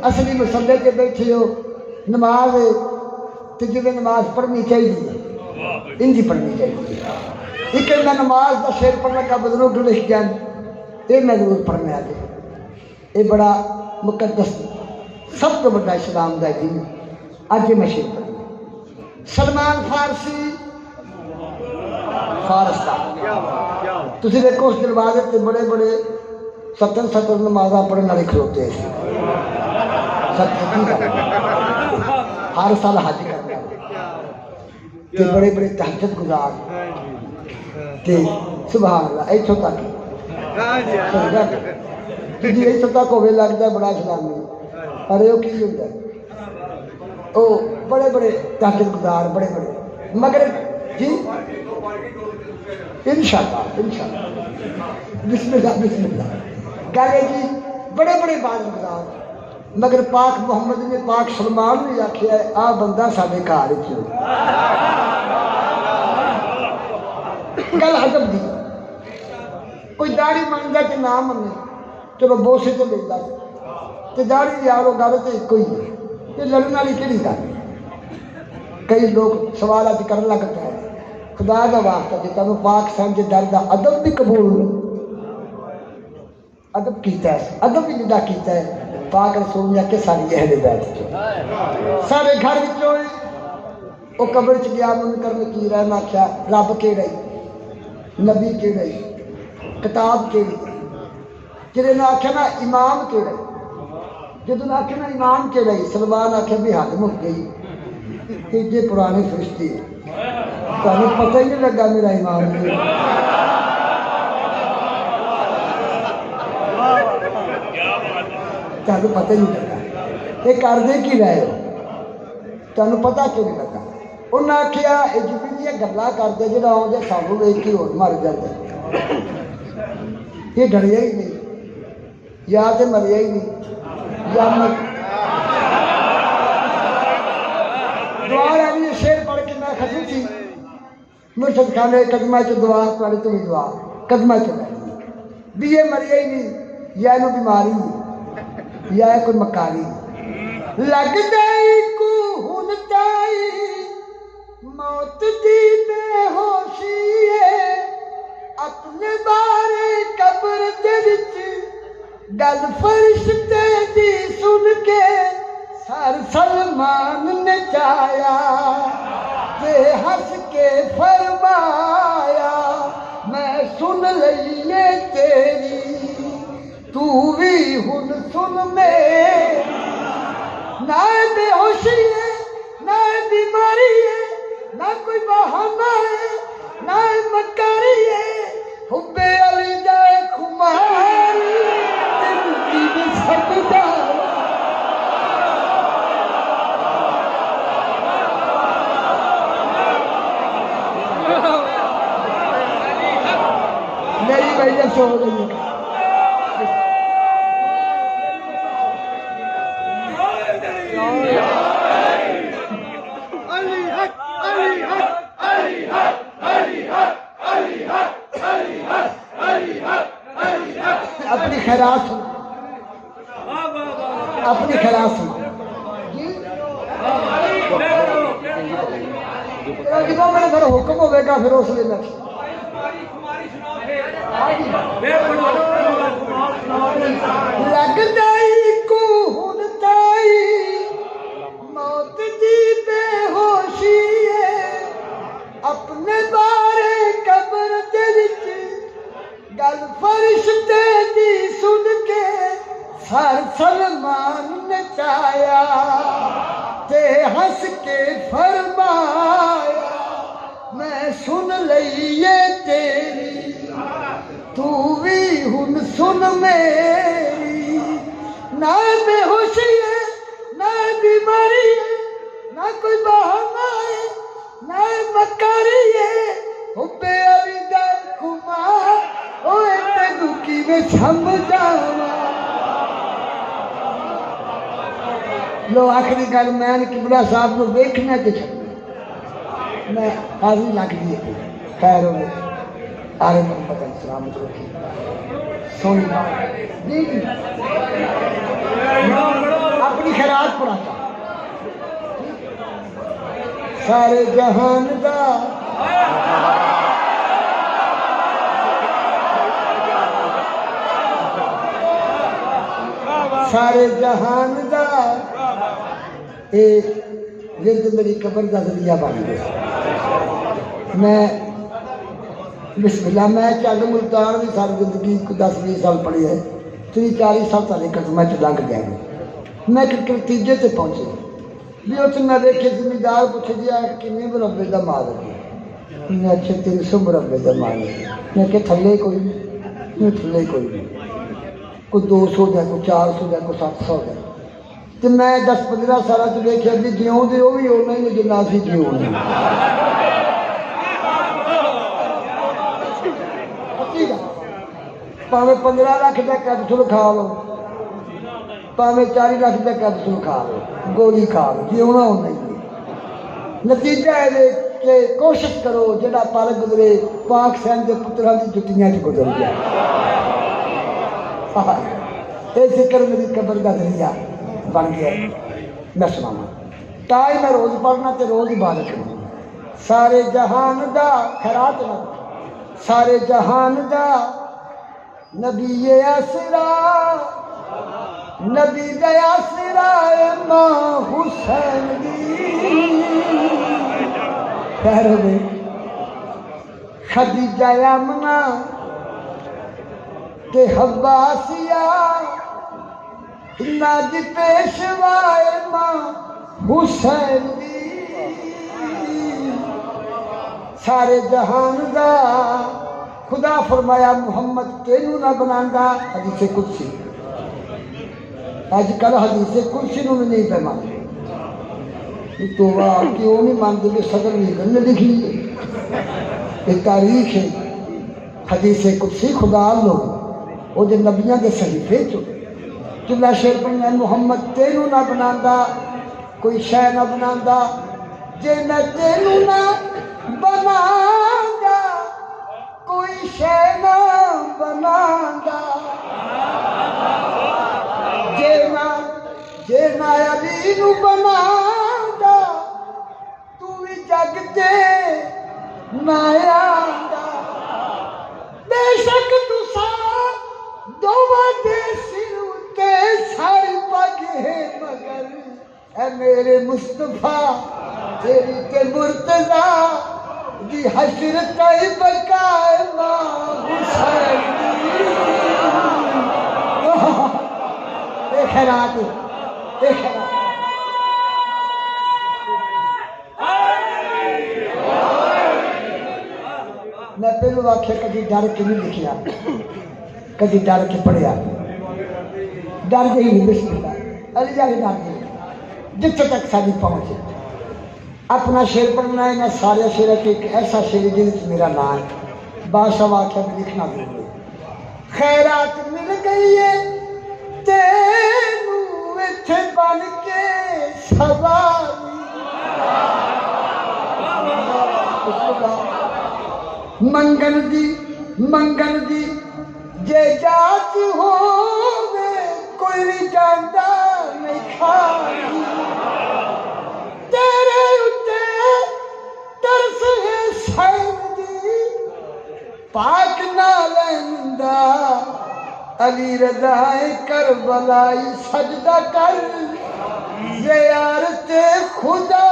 اصلی مسلے کے بیٹھے ہو نماز تو جب نماز پڑھنی چاہیے انجی پڑھنی چاہیے ایک میں نماز کا شیر پڑھنے کا بزرگ لکھ جان یہ میں ضرور پڑھنے آگے یہ بڑا مقدس سب تو بڑا اسلام کا دین اج میں شیر پڑھنا سلمان فارسی فارس کا تھی دیکھو اس دروازے سے بڑے بڑے 70 نمازاں پڑھنے والے کھلوتے ہیں ہر سال حج کرنا بڑے بڑے تہجد گزار سبحان اللہ اتوں تک جی اتوں تک ہوئے لگتا ہے بڑا اسلامی پر وہ کی ہوتا ہے وہ بڑے بڑے تہجد گزار بڑے بڑے مگر جی انشاءاللہ بسم اللہ گالے جی بڑے بڑے بازرگزار مگر پاک محمد نے پاک سلمان نے آخیا ہے آ بندہ سارے گھر گل عجب دی کوئی داڑھی منگا تو نہ منے چلو بوسے تو لیتا تو داڑھی یارو گل تو ایک ہی ہے یہ لڑنے والی کہڑی گل کئی لوگ سوالات کرنے لگ پے خدا کا واسطہ جی تمہیں پاک سمجھ ڈر دا ادب بھی قبول ادب کیتا ہے ادب بھی جدا کیتا ہے پاک رسول نے کہ ساری اہل بیت چو سارے گھر وچوں وہ قبر چ گیا منکر نکیر ہے میں کیا رب کیڑا نبی کیڑا کتاب کیڑی جڑے نے آخیا نا امام کیڑا جدوں نے آخیا نا امام کیڑا سلمان آخیا بھی حد مک گئی ایڈے پرانے فرشتے تمہیں پتہ ہی نہیں لگا میرا امام تمہیں پتہ ہی نہیں لگا یہ کرتے کی رہے ہو تمہیں پتہ کیوں نہیں لگا انہیں آخیا یہ جبھی گلا کرتے جا آؤ جائے سانو ویچ کے ہو مر جاتے یہ ڈریا ہی نہیں یا تو مریا ہی نہیں یا دعا رہی ہے شیر پڑھ کے میں ختم تھی مرشد خان قدمہ چ دعا پڑھ تو دعا قدمہ چ بھی یہ مریا ہی نہیں یا یہ بیماری یا کوئی مکاری لگ دائی کو ہن تائی موت دی بے ہوشی ہے اپنے بارے قبر دے وچ گل فرشتے دی سن کے سر سلمان نے چایا تے ہنس کے فرمایا میں سن لئیے تیری تو بھی ہن سن میری نہ بے ہوشی ہے نہ بیماری ہے نہ کوئی بہانہ ہے نہ مکاری ہے حب علی جائے خماری تیری کی بھی سب جائے میری وجہ سے ہو گئی ہے اپنی خیرات سنو اپنی خیرات سنو جب میرے گھر حکم ہوئے گا پھر اس لیے میں لگ دائی کو ہن تائی موت دی بے ہوشی ہے اپنے بارے قبر دے وچ گل فرشتے دی سن کے سر سلمان نے چایا تے ہنس کے فرمایا میں سن لئیے تیری تو بھی ہن سن میری نہ بے ہوشی ہے نہ بیماری ہے نہ کوئی بہانہ ہے نہ مکاری ہے حب علی دا خمار اوے تینوں کیویں سمجھاواں لو آخری گل میں قبلہ صاحب کو ویکھنا تے میں حاضری لگ گئی خیر ہو آرے محمد علیہ السلام رکھی سونی اپنی خیرات پڑھاتا سارے جہان دا سارے جہان دا اے ورد میری قبر دا ذریعہ بن گیا میں بسم اللہ میں چل ملتان بھی ساری زندگی کو 10-20 سال پڑھی ہے 30-40 سال تک قدمہ چ لنگ گیا میں ایک نتیجے تے پہنچے بھی اتنے میں دیکھے زمیندار پوچھے دیا کنے مربے دا مال ہے میں اچھے 300 مربے دا مال ہے میں کہ تھلے کوئی نہیں تھلے کوئی نہیں کوئی 200 دا کوئی 400 دا کوئی 700 دا تو میں 10-15 سال دیکھا بھی جیوں دے وہ بھی ہونا ہی جنا سی جیوں ਭਾਵੇਂ 15 ਲੱਖ ਦਾ ਕੈਪਸੂਲ ਖਾ ਲਓ, ਭਾਵੇਂ 40 ਲੱਖ ਦਾ ਕੈਪਸੂਲ ਖਾ ਲਓ, ਗੋਲੀ ਖਾ ਲਓ, ਜਿਉਣਾ ਹੁੰਦਾ ਹੀ ਨਤੀਜਾ ਇਹਦੇ ਕਿ ਕੋਸ਼ਿਸ਼ ਕਰੋ ਜਿਹੜਾ ਪਲ ਗੁਜ਼ਰੇ ਪਾਕ ਸੈਨ ਦੇ ਪੁੱਤਰਾਂ ਦੀ ਜੁੱਤੀਆਂ 'ਚ ਗੁਜ਼ਰ ਗਿਆ। ਇਹ ਜ਼ਿਕਰ ਮੇਰੀ ਕਬਰ ਦਾ ਜ਼ਰੀਆ ਬਣ ਗਿਆ। ਮੈਂ ਸੁਣਾਵਾਂ ਤਾਂ ਹੀ ਮੈਂ ਰੋਜ਼ ਪੜ੍ਹਨਾ ਤੇ ਰੋਜ਼ ਇਬਾਦਤ ਕਰਨੀ। سارے جہان دا خیرات نہ سارے جہان دا نبی اسرا نبی دا اسرا ماں حسین دی پہرے خدیجہ آمنہ تے حوا آسیہ انہاں دی پیشوائے ماں حسین دی سارے جہان دا خدا فرمایا محمد تینوں نہ بناندا حدیث قدسی آج کل حدیث قدسی نوں نہیں پہ مانتے تو واہ کیوں نہیں مانتے کہ صدر ویگن نے لکھی ہے یہ تاریخ ہے حدیث قدسی خدا لو وہ جو نبیاں کے صحیفے چو جلا شیر پڑھنا محمد تینوں نہ بناندا کوئی شے نہ بناندا جے میں تینوں نہ بناندا کوئی شے نہ بناندا جے نہ علی نو بناندا تو بھی جگ تے نہ آندا بے شک تساں دوواں دے سر اُتے ساری پگ ہے مگر اے میرے مصطفیٰ تیری کے مرتضیٰ دی حشر طیب قائمہ حسین دی اے خیرات اے خیرات میں پہلو واقعہ کبھی ڈر کے نہیں لکھیا کبھی ڈر کے پڑھیا ڈر کے ہی نہیں بسم اللہ علی جا کے ڈر کے جتنے تک ساری پہنچے اپنا شعر پڑھنا ہے نہ سارے شعر کے ایک ایسا شعر جن سے میرا نام ہے بادشاہ واقعہ میں لکھنا ضروری خیرات مل گئی ہے تینوں اتھے بن کے سواری منگن دی جے جات ہووے کوئی نہیں جاندا نہیں کھائی تیرے اُتے ترس ہے سین دی پاک نالندہ علی رضائے کربلائی سجدہ کر زیارت خدا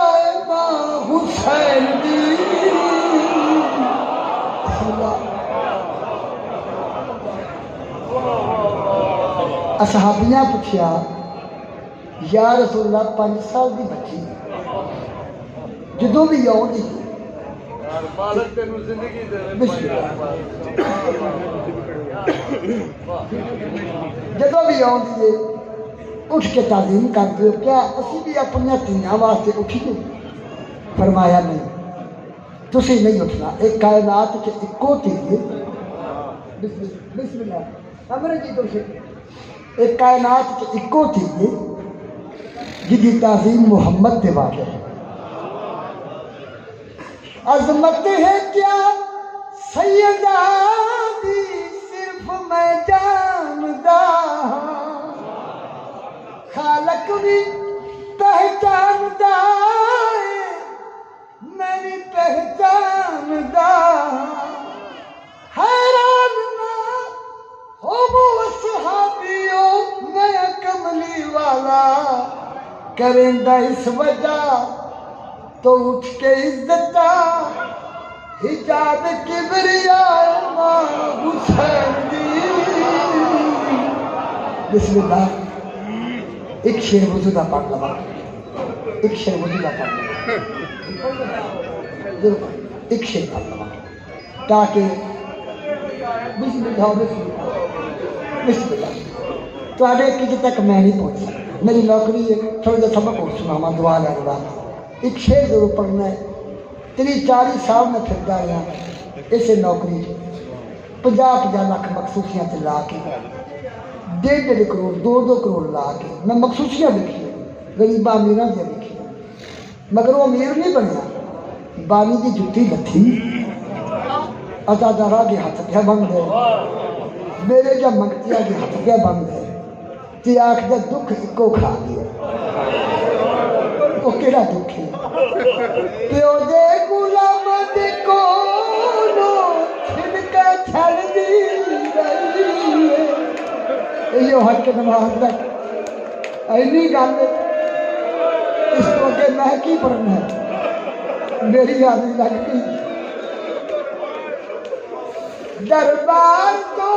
ماں حسین دی اصحابیاں پوچھیا یا رسول اللہ 5 سال دی بچی جدوں بھی آؤں دی جدوں بھی آؤں دی اٹھ کے تعلیم کر دیو کیا اسی بھی اپنی تیاں واسطے اٹھیے فرمایا نہیں تسی نہیں اٹھنا ایک کائنات کے اکو تیے بسم اللہ امر جی دوشے ایک کائنات کے اکو تیے جدی تعظیم محمد دے واقع ہے عظمت ہے کیا سیدہ دی صرف میں جاندا خالق بھی پہچاندا میں بھی پہچاندا حیران نہ ہو صحابیوں میں کملی والا کرندہ اس وجہ تو اٹھ کے عزتہ حجاب کبریاء ماں حسین دی بسم اللہ ایک شعر وضو دا پڑھ لوا ایک شعر وضو دا پڑھ لوا ایک شعر پڑھ لوا تاکہ بسم اللہ بسم اللہ تو آڈے کسی تک میں نہیں پہنچ سکتا میری نوکری ہے تھوڑی دیر سبق اور سناما دعا لینے بعد ایک شعر ضرور پڑھنا ہے 30-40 سال میں پھرتا رہا اسے نوکری 50 ਲੱਖ ਮਖਸੂਸੀਆਂ ਤੇ ਲਾ ਕੇ 1.5 ਕਰੋੜ 2 ਕਰੋੜ ਲਾ ਕੇ ਮੈਂ ਮਖਸੂਸੀਆਂ ਦੇਖੀਆਂ, ਗਰੀਬਾਂ ਅਮੀਰਾਂ ਦੀਆਂ ਦੇਖੀਆਂ, ਮਗਰ ਉਹ ਅਮੀਰ ਨਹੀਂ ਬਣਿਆ। ਬਾਣੀ ਦੀ ਜੁੱਤੀ ਲੱਥੀ, ਅਦਾਦਾਰਾ ਦੇ ਹੱਥ ਪਿਆ ਬਣ ਗਏ, ਮੇਰੇ ਜਾਂ ਮੰਗਤਿਆ ਦੇ ਹੱਥ ਪਿਆ ਬਣ ਗਏ, ਤੇ ਆਖਦਾ ਦੁੱਖ ਇੱਕੋ ਖਾ ਗਿਆ। ਉਹ ਕਿਹੜਾ ਦੁੱਖ ਹੈ? ਪਿਓ ਦੇ ਗੁਲਾਮਾਂ ਦੇ ਕੋਲੋਂ ਛਿੜਕਾ ਛੱਡਦੀ ਰਹੀ ਹੈ। ਇਹ ਹੱਕ ਨਮਾਜ਼ ਦਾ ਐਨੀ ਗੱਲ, ਇਸ ਤੋਂ ਅੱਗੇ ਮੈਂ ਕੀ ਪੜ੍ਹਨਾ ਹੈ? ਮੇਰੀ ਹਾਜ਼ਰੀ ਲੱਗ ਗਈ। ਦਰਬਾਰ ਤੋਂ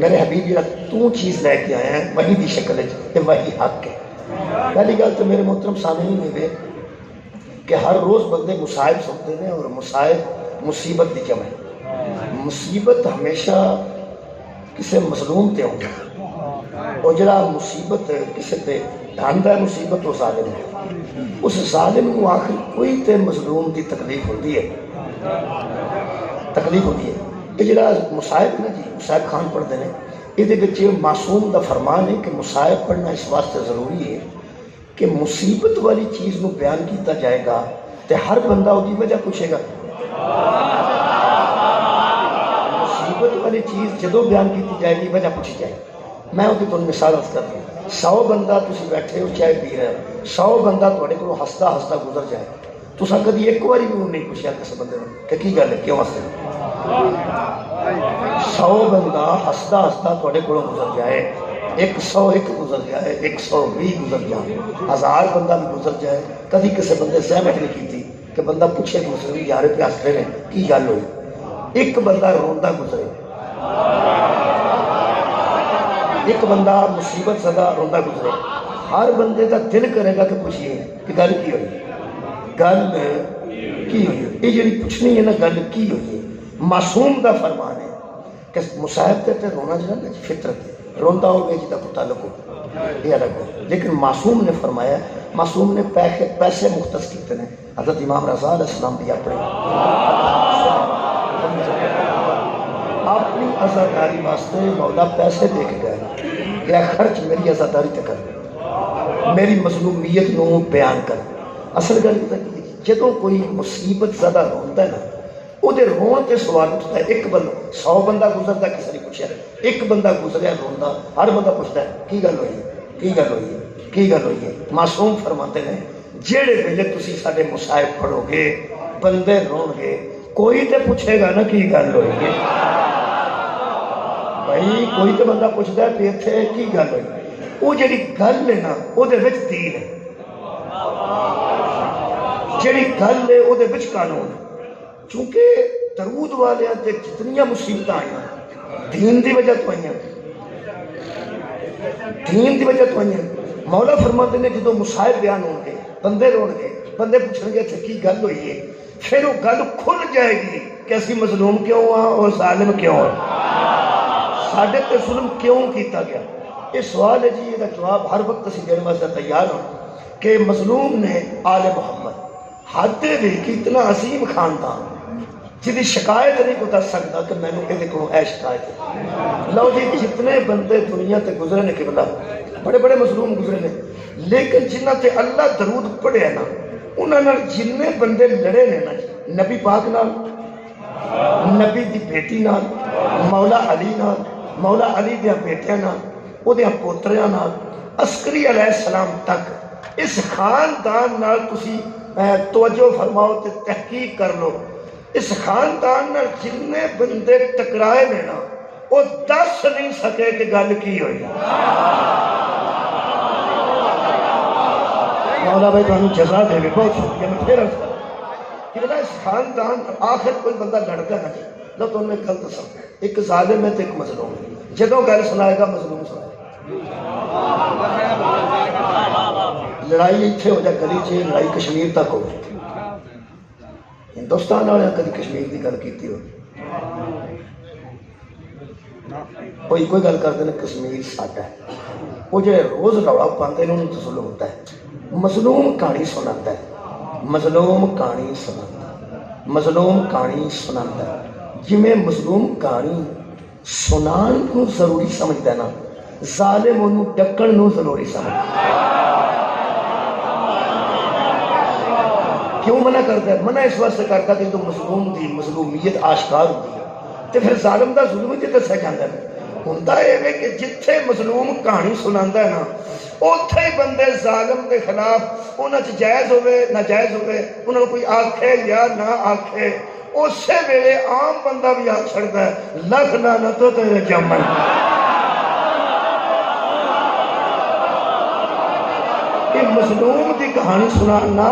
میرے حبیب جڑا تو چیز لے کے آیا ہے وہی دی شکل ہے، وہی حق ہے۔ پہلی گل تو میرے محترم سامعین یہ کہ ہر روز بندے مصائب سنتے ہیں، اور مصائب مصیبت دی جمع ہے۔ مصیبت ہمیشہ کسی مظلوم تے ہوتا ہے، اور جڑا مصیبت کسی تے ڈھاندا ہے مصیبت وہ ظالم ہے۔ اس ظالم کو آخر کوئی تے مظلوم دی تکلیف ہوتی ہے، تکلیف ہوتی ہے۔ یہ جڑا مصائب نا جی مصائب خان پڑھتے ہیں، یہ معصوم دا فرمان ہے کہ مصائب پڑھنا اس واسطے ضروری ہے کہ مصیبت والی چیز نو بیان کیتا جائے گا تے ہر بندہ وہ وجہ پوچھے گا۔ مصیبت والی چیز جدو بیان کیتی جائے گی وجہ پوچھی جائے گی۔ میں وہ مثال عرض کرتا ہوں، 100 بندہ تسی بیٹھے ہو چائے پی رہے ہو، 100 بندہ تھوڑے کو ہستا ہستا گزر جائے، تساں کدی ایک باری بھی نہیں پوچھا کسی بندے نے کہ کی گل ہے کیوں ہستے؟ 100 بندہ ہستا ہستا تھوڑے کو گزر جائے، 101 گزر جائے، 120 گزر جائے، 1000 بندہ بھی گزر جائے، کدی کسی بندے سہمت نہیں کی تھی کہ بندہ پوچھے دوسرے بھی یار پہ ہستے ہیں کی گل ہوئی؟ ایک بندہ روندا گزرے، ایک بندہ مصیبت زدہ روندا گزرے، ہر بندے کا دل کرے گا کہ پوچھئے کہ گل کی ہوئی، گل کی ہوئی۔ یہ جڑی پوچھنی ہے نا گل کی ہوئی ہے، معصوم دا فرمان ہے کہ مصائب تے رونا جو ہے فطرت ہے، روندا ہو گیا جدا کو تعلق ہو یہ الگ ہے، لیکن معصوم نے فرمایا، معصوم نے پیسے مختص کیتے ہیں۔ حضرت امام رضا علیہ السلام بھی اپنی عزاداری واسطے مولا پیسے دے کے گئے کہ خرچ میری عزاداری تے کر، میری مظلومیت نو بیان کر۔ اصل گل جدوں کوئی مصیبت زیادہ روندا ہے نا، وہ دے رون تے سوال اٹھتا ہے۔ ایک بندہ 100 بندہ گزرتا کسی نے پوچھا، ایک بندہ گزریا روندا، ہر بندہ پوچھتا ہے کی گل ہوئی ہے، کی گل ہوئی ہے، کی گل ہوئی ہے۔ معصوم فرماتے ہیں جیڑے ویلے تسی ساڈے مصائب پڑھو گے بندے رون گے، کوئی تے پوچھے گا نا کی گل ہوئی ہے، بھائی کوئی تے بندہ پوچھتا ہے کہ اتھے کی گل ہوئی۔ وہ جڑی گل ہے نا وہ دے وچ دین ہے، جڑی گل ہے وہ دے وچ قانون ہے۔ چونکہ درود والے تے جتنیاں مصیبتیں آئیں دین دی وجہ تو آئیں، دین دی وجہ تو آئیں۔ مولا فرماتے ہیں جدو مصائب بیان ہوں گے بندے رون گے، بندے پوچھیں گے کہ کی گل ہوئی ہے، پھر وہ گل کھل جائے گی کہ اسی مظلوم کیوں ہاں اور ظالم کیوں ہاں، ساڈے تے ظلم کیوں کیتا گیا۔ یہ سوال ہے جی، یہ جواب ہر وقت اسی دینے واسطے تیار ہوں کہ مظلوم نے آل محمد حد دے کہ اتنا عظیم خاندان جدی شکایت نہیں کو دس سکتا کہ میں نے کو اے شکایت ہے۔ لو جی جتنے بندے دنیا تے گزرے نے قبلہ بڑے بڑے مظلوم گزرے نے، لیکن جنہ تے اللہ درود پڑھے نا انہاں نال جننے بندے لڑے نے نا، نبی پاک نال، نبی دی بیٹی نال، مولا علی نال، مولا علی دیاں بیٹیاں نال، او دیاں پوتریاں نال، عسکری علیہ السلام تک، اس خاندان نال تسی توجہ فرماؤ تے تحقیق کر لو، اس خاندان نال جننے بندے ٹکرائے نے نا وہ دس نہیں سکے کہ گل کی ہوئی۔ مولا بھائی تو جزا دے گے، بہت شکریہ۔ میں پھر عرض کہ بلا اس خاندان آخر کوئی بندہ لڑتا ہے نا، لو تو انہیں گل دسا، ایک ظالم ہے تو ایک مظلوم ہے، جدوں گل سنائے گا مظلوم سنائے گا۔ لڑائی اتھے ہو جائے گلی چ، لڑائی کشمیر تک ہو، ہندوستان والے کدی کشمیر کی گل کی ہو، کوئی کوئی گل کرتے ہیں کشمیر ساڈا ہے، وہ جو روز روڑا پاندے ہیں انہوں نے ظلم ہوتا ہے۔ مظلوم کہانی سناتا ہے، مظلوم کہانی سناتا ہے، مظلوم کہانی سناتا ہے، جی میں مظلوم کہانی سنان کو ضروری سمجھتا ہے نا، ظالم انہوں ڈکن نو ضروری سمجھتا ہے۔ کیوں منع کرتا ہے؟ منع اس واسطے کرتا کہ تو مظلوم دی مظلومیت آشکار ہوتی ہے تو پھر ظالم دا ظلم ہی دسیا جاتا ہے۔ ہوتا ہے کہ جتھے مظلوم کہانی سناتا ہے نا اوتھے ہی بندے ظالم دے خلاف انہاں چ جائز ہوئے ناجائز ہوئے انہوں کوئی آکھے یا نہ آکھے اسے ویلے عام بندہ بھی آکھ چھڑتا ہے لکھ لعنتو تیرے جمن۔ یہ مظلوم دی کہانی سنانا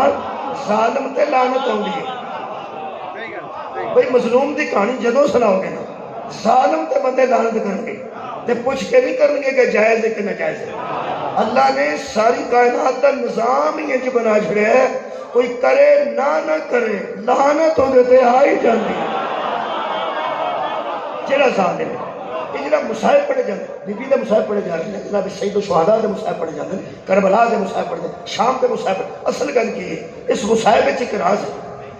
ظالم تے لعنت ہوندی ہے۔ بھئی مظلوم دی کہانی جدوں سناؤ گے نا ظالم تے بندے لعنت کرن گے، تے پوچھ کے نہیں کریں گے کہ جائز ہے کہ ناجائز ہے۔ اللہ نے ساری کائنات کا نظام ہی انج بنا چھڑیا ہے، کوئی کرے نہ کرے لعنت ہو دیتے آئی جاندی جڑا ظالم ہے۔ یہ جڑا مصائب پڑھے جاندے بی بی دے مصائب پڑھے جاندے ہیں، جناب سید الشہداء دے مصائب پڑھے جاندے ہیں، کربلا دے مصائب پڑھے جاندے ہیں، شام دے مصائب پڑھے۔ اصل گل کی ہے اس مصائب وچ ایک راز ہے،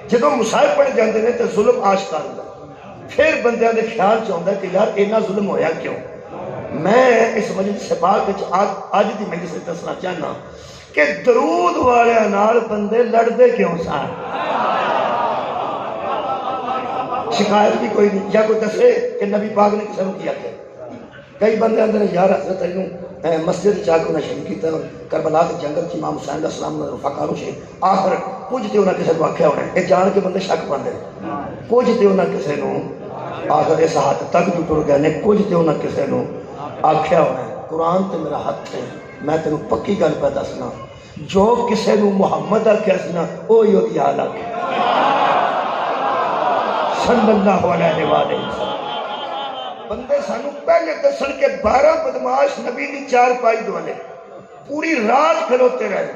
جدوں مصائب پڑھے جاندے ہیں تے ظلم آشکار ہوندا ہے، پھر بندیاں دے خیال چ ہوندا ہے کہ یار اینا ظلم ہویا کیوں۔ میں اس مجلس پاک وچ اج دی مجلس وچ دسنا چاہنا کہ درود والے نال بندے لڑدے کیوں سن۔ شکایت بھی کوئی نہیں، یا کوئی دسے کہ نبی پاک نے کسی نے کیا کیا۔ کئی بندے اندر یار حضرت علی مسجد چاہ کے انہیں شہید کیتا ہے، کربلا کے جنگل چ امام حسین علیہ السلام نے رفقارو سے آخر کچھ تے انہیں کسی کو آکھیا ہونا ہے، یہ جان کے بندے شک پاندے ہیں، کچھ تے انہیں کسی نو آخر اس حد تک جو ٹر گئے نے، کچھ تے انہیں کسی نو آکھیا ہونا ہے قرآن تے میرا ہاتھ ہے، میں تینوں پکی گل پہ دسنا، جو کسی نو محمد آکھیا سی نا وہی وہی حال آکھیا صلی اللہ علیہ وآلہ وسلم۔ بندے سانو پہلے دسن کے 12 بدماش نبی دی چار پائی دوالے پوری رات کھلوتے رہے،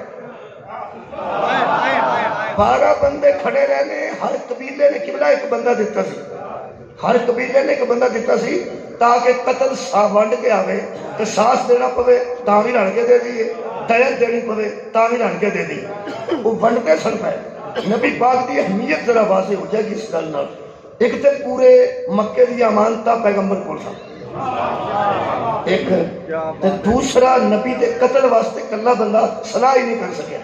12 بندے کھڑے رہنے، ہر قبیلے نے قبلہ ایک بندہ دیتا سی، ہر قبیلے نے ایک بندہ دیتا سی تاکہ قتل ونڈ کے آوے تو ساس دینا پوے تاں بھی لڑ کے دے دیئے، دیت دینی پوے تاں بھی لڑ کے دے دیئے، وہ ونڈتے سن پہ۔ نبی پاک دی اہمیت ذرا واضح ہو جائے گی اس گل نال۔ ایک تے پورے مکے دی امانتہ پیغمبر کول سن، ایک تے دوسرا نبی دے قتل واسطے کلا بندہ صلاح ہی نہیں کر سکیا،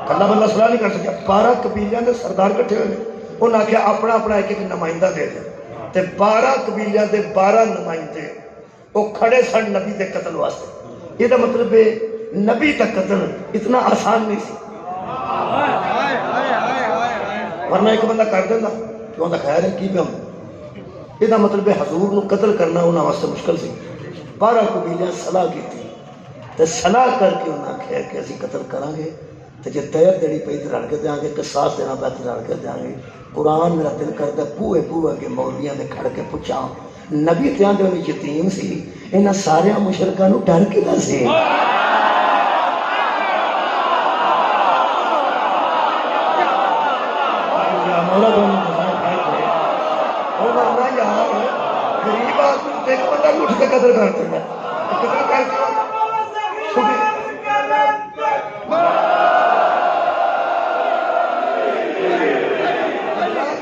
کلا بندہ صلاح نہیں کر سکیا۔ 12 قبیلیاں دے سردار کٹھے ہوئے انہاں کہا اپنا اپنا ایک ایک نمائندہ دے دے، تے 12 قبیلیاں دے 12 نمائندے وہ کھڑے سن نبی دے قتل واسطے۔ یہ دا مطلب ہے نبی دا قتل اتنا آسان نہیں سی، ورنہ ایک بندہ کر دینا کہ وہاں دا خیر ہے کی پہ ہوں۔ یہ دا مطلب ہے حضور نو قتل کرنا انہاں واسطے مشکل سی۔ 12 قبیلیاں صلاح کی تھی تے صلاح کر کے انہاں کہا کہ اسی قتل کریں گے تے جے دیت دینی پئی تے رڑ کے دیاں گے، قصاص دینا پئی تے رڑ کے دیاں گے۔ قرآن میرا دل کرتا ہے پوئے پوئے کے مولویاں دے کھڑ کے پوچھاں نبی تیاں دے انہیں یتیم سی، انہاں سارے مشرکاں نو ڈر کے دا سی۔ مولا دونوں مزاق کھائے تھے اور ورنہ یار غریب آدمی ایک بندہ لٹھ کے قتل کرتے ہیں، قتل کر کے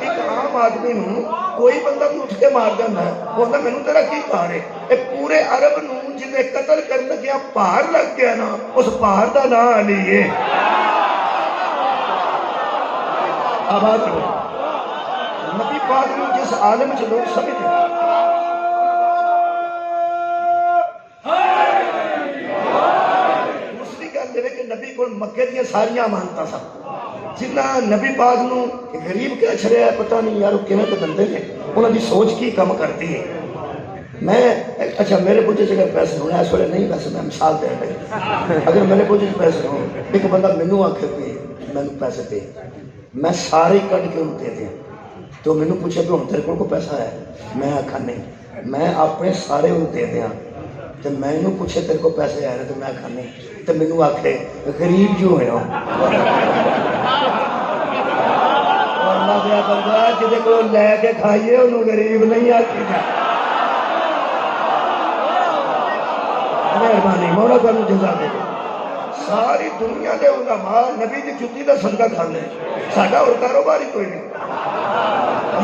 ایک عام آدمی نو کوئی بندہ لٹھ کے مار دینا ہے، وہ کہتا مینوں تیرا کی پار ہے۔ ایک پورے عرب نو جنہیں قتل کرنے گیا پار لگ گیا نا، اس پار دا نام علی ہے۔ آباد کرو نبی پاک نے جس عالم سے لوگ سمجھتے ہیں۔ دوسری گل یہ کہ نبی کو مکے دیا ساریاں امانتاں سن، جنہ نبی پاک نو غریب کیا چھڑیا ہے پتہ نہیں یار کنے تے بندے نے انہاں دی سوچ کی کم کرتی ہے۔ میں اچھا میرے پوچھے اگر پیسے ہونے اس ویلے نہیں، ویسے میں مثال دے رہا اگر میرے پوچھے پیسے ہوں ایک بندہ مینوں آکھے پہ مینوں پیسے دے، میں سارے کٹ کے انہوں دے دیں تو مینوں پوچھے بھی ہوں تیرے کو پیسہ ہے، میں آکھا نہیں، میں اپنے سارے انہوں دے دیا تو مینوں پوچھے تیرے کو پیسے آئے تو میں آکھا نہیں، تو مینوں آکھے غریب جو ہے اللہ دیا بندہ جدے کو لے کے کھائیے انہوں غریب نہیں آتی تھا۔ مہربانی مولا کو جزا دے۔ ساری دنیا دے علماء نبی دی جتی دا صدقہ کھاندے، ساڈا اور کاروبار ہی کوئی نہیں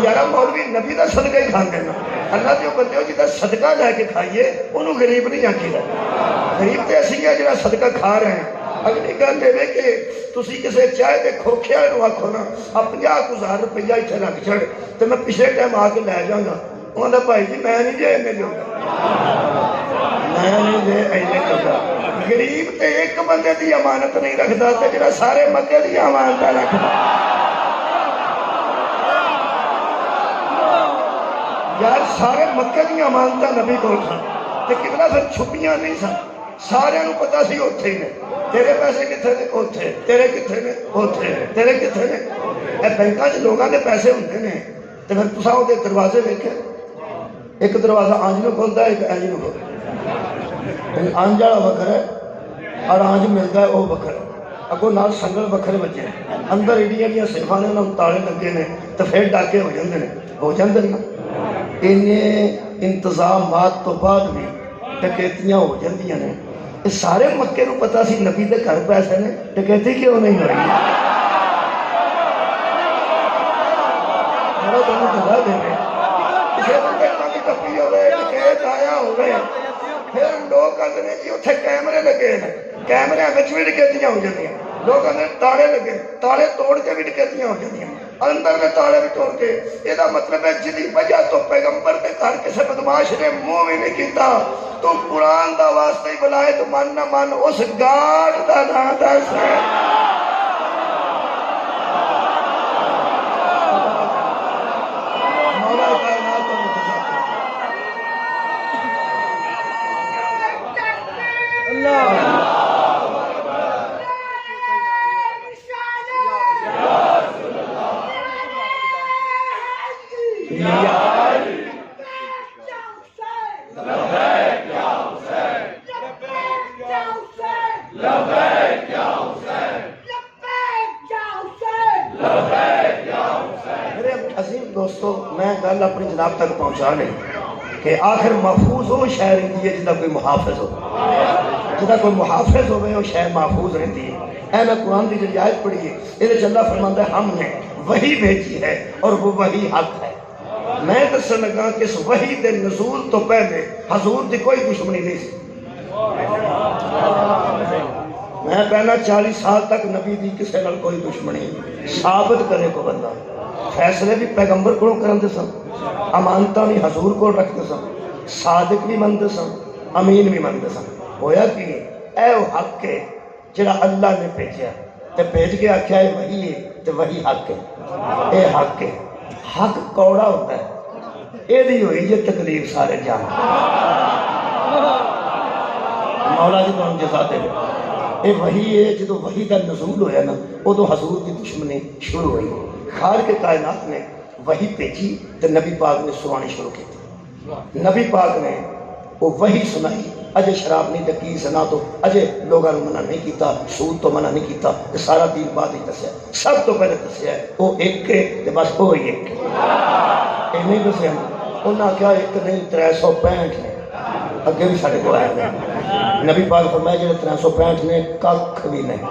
یارا، مولوی نبی دا صدقہ ہی کھاندے نا۔ اللہ دے بندے ہو جدا صدقہ لے کے کھائیے انہوں غریب نہیں آکھی دا، غریب تے اسی ہے جڑا صدقہ کھا رہے ہیں۔ اگلی گل دے کہ تسی کسے چاہے تے کھوکھیا نو آکھو نا 50,000 روپیہ اتنے رکھ چھڑ تے میں پچھلے ٹائم آ کے لے جاؤں گا، انہوں نے بھائی جی میں نہیں جے اینے جاؤں میں نہیں جے اینے جاؤں۔ غریب تے ایک بندے دی امانت نہیں رکھدا تے جڑا سارے مکے دی امانت رکھدا۔ یار سارے مکے دی امانت نبی کول سن تے قبلہ پھر چھپیاں نہیں سن، سارے نو پتہ سی اوتھے ہی نے، تیرے پیسے کتنے نے اوتھے، تیرے کتنے نے اوتھے، تیرے کتنے نے۔ اے بینکاں وچ لوگاں دے پیسے ہوندے نے تے پھر تساں او دے دروازے ویکھے ایک دروازہ آنج میں کھولتا ہے ایک اینج میں کھولتا ہے آنج والا وکھرا ہے اور آنج ملتا ہے وہ وکھرا ہے اگوں نال سنگل وکھرے بچے اندر ایڈیاں ایڈیاں سیفاں نے انہاں تالے لگے نے تو پھر ڈاکے ہو جاندے نا انہیں انتظامات تو بعد بھی ڈکیتیاں ہو جاندیاں نے یہ سارے مکے نو پتا سی نبی دے گھر پیسے نے ڈکیتی کیوں نہیں ہوئی جگہ دے کسی بندے کنگ ٹپی ہوئے ڈکیت آیا ہوئے پھر لوگ کہتے ہیں جی اتنے کیمرے لگے ہیں کیمرے بھی ڈکیتیاں ہو جاتی ہیں لوگ کہتے ہیں تالے لگے تالے توڑ کے بھی ڈکیتیاں ہو جاتی ہیں اندر میں تالے بھی توڑ کے یہ مطلب ہے جدی وجہ تو پیغمبر کے گھر کسی بدماش نے منہ بھی نہیں کیتا تو قرآن دا واسطہ ہی بلائے تو من نہ من اس گاڑ دا نا دس مولا کائنات و متذکر اللہ دوستو میں گل اپنی جناب تک پہنچا نہیں کہ آخر محفوظ ہو شہر رہتی ہے جدا کوئی محافظ ہو جدا کوئی محافظ ہو وہ شہر محفوظ رہتی ہے اے میں قرآن کی جو آیت پڑھی ہے یہ اللہ فرماتا ہے ہم نے وحی بھیجی ہے اور وہ وحی حق ہے میں دسن لگا کہ اس وحی دے نزول تو پہلے حضور دی کوئی دشمنی نہیں سی میں پہلا 40 سال تک نبی دی کسے نال کوئی دشمنی ثابت کرے کو بندہ فیصلے بھی پیغمبر کو کرتے سن امانتہ بھی حضور کو رکھتے سن صادق بھی منتے سن امین بھی منتے سن ہویا کہ اے وہ حق ہے جڑا اللہ نے بھیجا تے بھیج کے آکھیا ہے وہی ہے تے وہی حق ہے اے حق ہے حق کوڑا ہوتا ہے اے دی ہوئی یہ تکلیف سارے جان مولا جی تو ہم جزا دے اے وہی ہے جدو وحی دا نزول ہویا نا وہ تو حضور کی دشمنی شروع ہوئی خالق کے کائنات نے وحی بھیجی تو نبی پاک نے سنانی شروع کی تھی نبی پاک نے وہ وحی سنائی اجے شراب نہیں تے کی زنا تو اجے لوگاں منع نہیں کیتا سود تو منع نہیں کیتا کہ سارا دین بعد ہی دسیا سب تو پہلے دسیا ہے وہ ایک کے تے بس وہ ہی ایک اے نہیں دسیا انہاں کیا ایک نہیں 365 نے اگے بھی ساڈے کو آئے نبی پاک فرمایا جڑے 365 نے ککھ بھی نہیں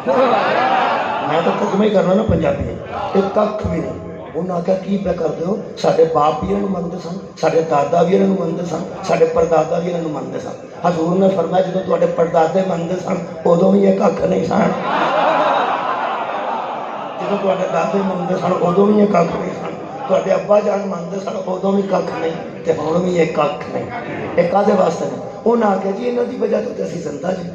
میں تو ترجمہ ہی کرنا نا پنجابی یہ ککھ بھی نہیں انہوں نے کہا کی پہ کرتے ہو ساڈے باپ بھی انہوں منتے سن ساڈے دادا بھی انہوں منتے سن ساڈے پردادا بھی انہوں منتے سن حضور نے فرمایا جدو تواڈے پردادے منتے سن ادوں بھی یہ ککھ نہیں سن جدو تواڈے دادے منتے سن ادوں بھی یہ ککھ نہیں سن تواڈے ابا جان منتے سن ادوں بھی ککھ نہیں تے ہن بھی یہ ککھ نہیں یہ کادے واسطے نہیں انہوں نے کہا جی انہوں دی وجہ تو اسی زندہ جی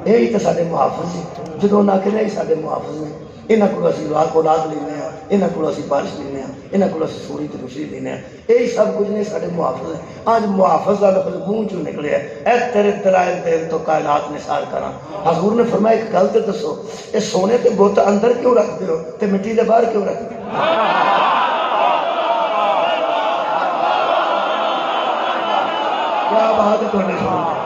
یہی تو سارے محافظ ہیں جدو نہ کہ نہیں سارے محافظ نے یہاں کو اسی رات اولاد لینے ہیں یہاں کو اسی بارش لینے ہیں یہاں کو اسی سوری تے خوشی لینے ہیں یہی سب کچھ نہیں سارے محافظ ہیں آج محافظ کا لفظ منہ چوں نکلے اے تیرے دلائل تیرے تو کائنات نثار کراں حضور نے فرمایا ایک گل تے دسو اے سونے تے بت اندر کیوں رکھتے ہو تے مٹی دے باہر کیوں رکھتے ہو کیا بات ہے تواڈے سامنے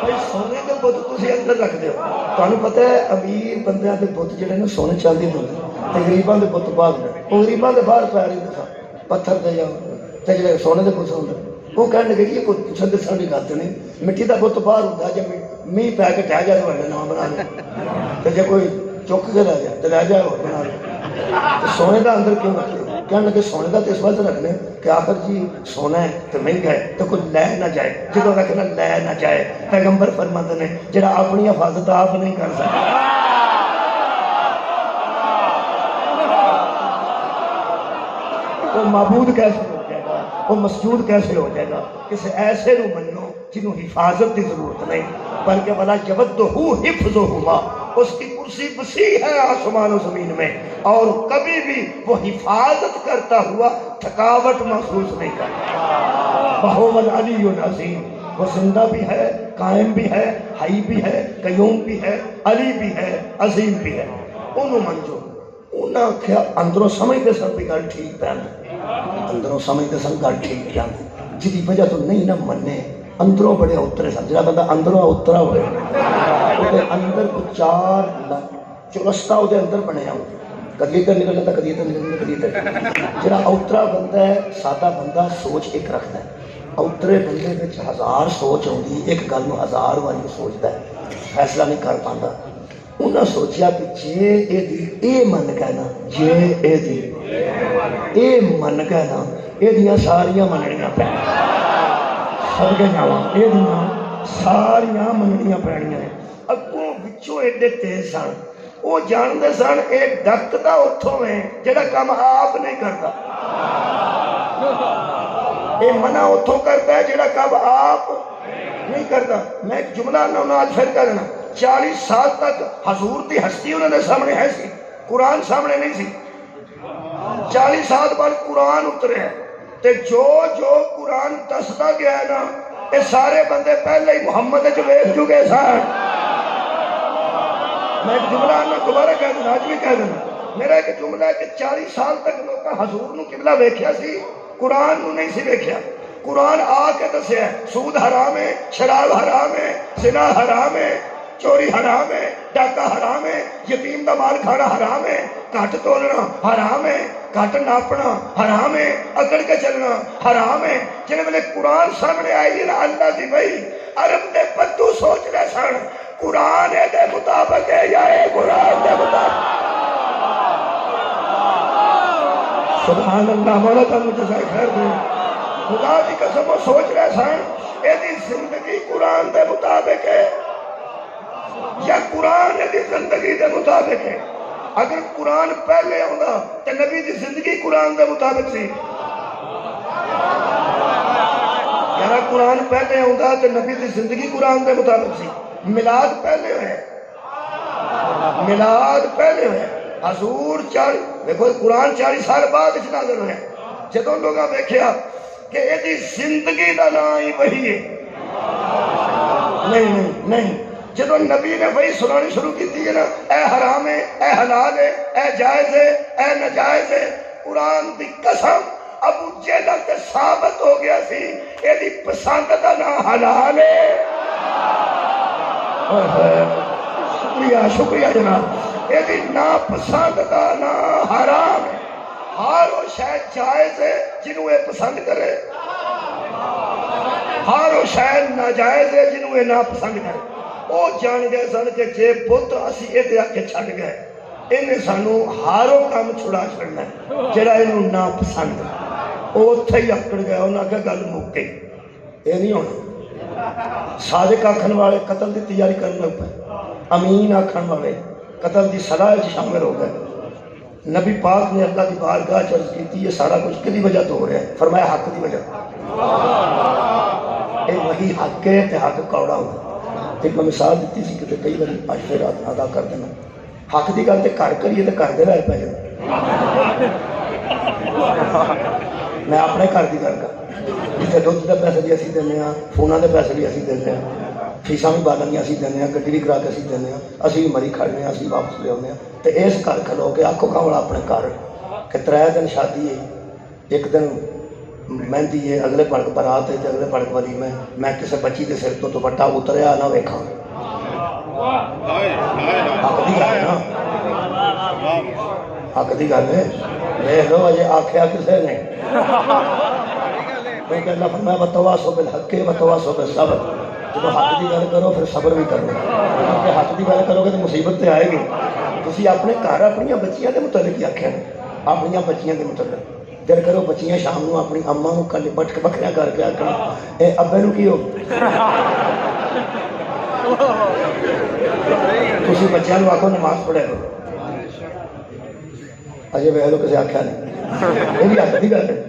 بھائی سونے کے بت تسی اندر رکھ دے ہو تانوں پتہ ہے امیر بندیاں دے بت جڑے نے سونے چاندی دے تے غریباں دے بت باہر نے او غریباں دے باہر پے رہندے سن پتھر دے جاؤ تے جڑے سونے دے بت ہوندے وہ کہنے لگے جی کوئی پوچھن دے سن گل نہیں مٹی دا بت باہر ہوندا جے میہ پے کے ٹہ جائے تو نواں بنا لے تے جے کوئی چک کے لے جائے تے لے جائے اور بنا لے سونے دا اندر کیوں رکھے کہنے لگے سونے کا تو اس وقت رکھنے کہ آخر جی سونا ہے تو مہنگا ہے تو کوئی لے نہ جائے جدو رکھنا لے نہ جائے پیغمبر فرماتے نے جڑا اپنی حفاظت آپ نہیں کر سکتا وہ معبود کیسے ہو جائے گا وہ مسجود کیسے ہو جائے گا کسی ایسے نو منو جنہوں حفاظت کی ضرورت نہیں بلکہ بلا یودہ حفظہما اس کی کرسی وسیع ہے آسمان و زمین میں اور کبھی بھی وہ حفاظت کرتا ہوا تھکاوٹ محسوس نہیں کرتا وہو العلی العظیم وہ زندہ بھی ہے قائم بھی ہے حی بھی ہے قیوم بھی ہے علی بھی ہے عظیم بھی ہے انہوں منجو انہوں کیا اندروں سمجھتے سن بھی گل ٹھیک پہن اندروں سمجھتے سن گل ٹھیک کیا جی وجہ تو نہیں نہ مننے اندروں بڑے اترے سن جڑا بندہ اندروں اترا ہوئے وہ اندر کو 4 چرستہ وہ اندر بنیا ہو کدی ادھر نکل جاتا کدی ادھر نکل جاتا کدی ادھر جڑا اترا بندہ ہے سادہ بندہ سوچ ایک رکھتا ہے اترے بندے وچ 1000 سوچ آتی ایک گل نو 1000 بار سوچتا ہے فیصلہ نہیں کر پاتا انہاں سوچیا کہ جے اے من گئے نا جے اے من گئے نا یہ ساریاں مننیاں پہ سب کے جاواں یہ ساریاں مننیاں پینیاں نے اگوں وچوں ایڈے تیز سن وہ جانتے سن یہ ڈکتا اتوں ہے جڑا کام آپ نہیں کرتا یہ منع اتوں کرتا ہے جڑا کام آپ نہیں کرتا میں ایک جملہ آج پھر کر دینا 40 سال تک حضور کی ہستی انہوں نے سامنے ہے سی قرآن سامنے نہیں سی 40 سال بعد قرآن اترے ہیں تے جو قرآن دستا گیا ہے نا یہ سارے بندے پہلے ہی محمد جو ویکھ چکے سن میں ایک جملہ آنا دوبارہ کہہ دینا آج بھی کہہ دینا میرا ایک جملہ ہے کہ 40 سال تک لوگ حضور نو قبلہ ویکھیا سی قرآن نو نہیں سی ویکھیا قرآن آ کے دسیا ہے سود حرام ہے شراب حرام ہے زنا حرام ہے چوری حرام ہے ڈاکہ حرام ہے یتیم دا مال کھانا حرام ہے کٹ تولنا حرام ہے کٹ ناپنا حرام ہے اکڑ کے چلنا حرام ہے جنہیں میں نے قرآن سامنے آئی نا اللہ دی بھائی عرب دے پتو سوچ رہے سن قرآن دے مطابق ہے یا اے قرآن دے مطابق سبحان اللہ مولا تعالی جزائے خیر دے خدا دی قسم وہ سوچ رہے سن یہ زندگی قرآن دے مطابق ہے یا قرآن دی زندگی دے مطابق ہے اگر قرآن پہلے ہوتا تو نبی دی زندگی قرآن دے مطابق سی یار قرآن پہلے ہوتا تو نبی دی زندگی قرآن دے مطابق سی میلاد پہلے ہوئے میلاد پہلے ہوئے حضور دیکھو قرآن 40 سال بعد نازل ہوئے جدوں لوگاں دیکھیا کہ یہ زندگی دا نام ہی وہی ہے نہیں جدو نبی نے وہی سنانی شروع کی تھی نا اے حرام ہے اے حلال ہے اے جائز ہے اے نجائز ہے قرآن دی قسم ابو جہل تے ثابت ہو گیا سی یہ پسند دا نام حلال ہے شکریہ جناب یہ ناپسند دا نام حرام ہے ہر وہ شاید جائز ہے جنہوں یہ پسند کرے ہر وہ شاید ناجائز ہے جنہوں یہ ناپسند کرے وہ جان گئے سن کہ جے پت اسی یہ آ کے چھڈ گئے انہیں سانو ہاروں کام چھڑا چھڑنا ہے جڑا انہوں نا پسند وہ اتھے ہی اکڑ گیا انہوں نے کہا گل مک گئی یہ نہیں ہونا صادق آکھن والے قتل دی تیاری کرنے لگ پے امین آکھن والے قتل دی صلاح شامل ہو گئے نبی پاک نے اللہ کی بارگاہ عرض کی تھی یہ سارا کچھ کدی وجہ تو ہو رہا ہے فرمایا حق دی وجہ یہ وہی حق ہے تے حق کوڑا ہوگا ایک میں مثال دیتی سی کہ کئی بار آج پھر ادا کر دینا حق دی گل تے کر کریے تے کر دے رہے پہ میں اپنے گھر کی گل کر جتنے دودھ کے پیسے بھی اسی دینے ہاں فونوں کے پیسے بھی اسی دینے ہاں فیساں بھی بالن بھی اسی دینے ہاں گڈی بھی کرا کے اسی دینے ہاں اسی بھی مری کھڑنے ہاں اسی واپس لے آنے ہاں تو اس گھر کھلو کے آکھو کھاوڑا اپنے گھر کہ 3 دن شادی ہے ایک دن مہندی ہے اگلے پڑک برات ہے اگلے پڑک والی میں کسی بچی کے سر تو دوپٹہ اتریا نہ ویکھاں حق دی گل ہے نا حق دی گل ہے ویکھ لو اجے آکھیا کسے نے کیونکہ اللہ فرمایا وتواصوا بالحق وتواصوا بالصبر جب حق دی گل کرو پھر صبر بھی کرو کیونکہ حق دی گل کرو گے تو مصیبت تے آئے گی تسی اپنے گھر اپنی بچیاں دے متعلق آکھیا اپنی بچیاں دے متعلق دل کرو بچیاں شام نو اپنی اما نو کل بٹھ بکھریا کر کے آکھنا اے ابے نو کی ہو تسی بچیاں نو آکھو نماز پڑھے کرو اجے ویکھ لو کسے آکھیا نہیں یہ بھی حق دی گل ہے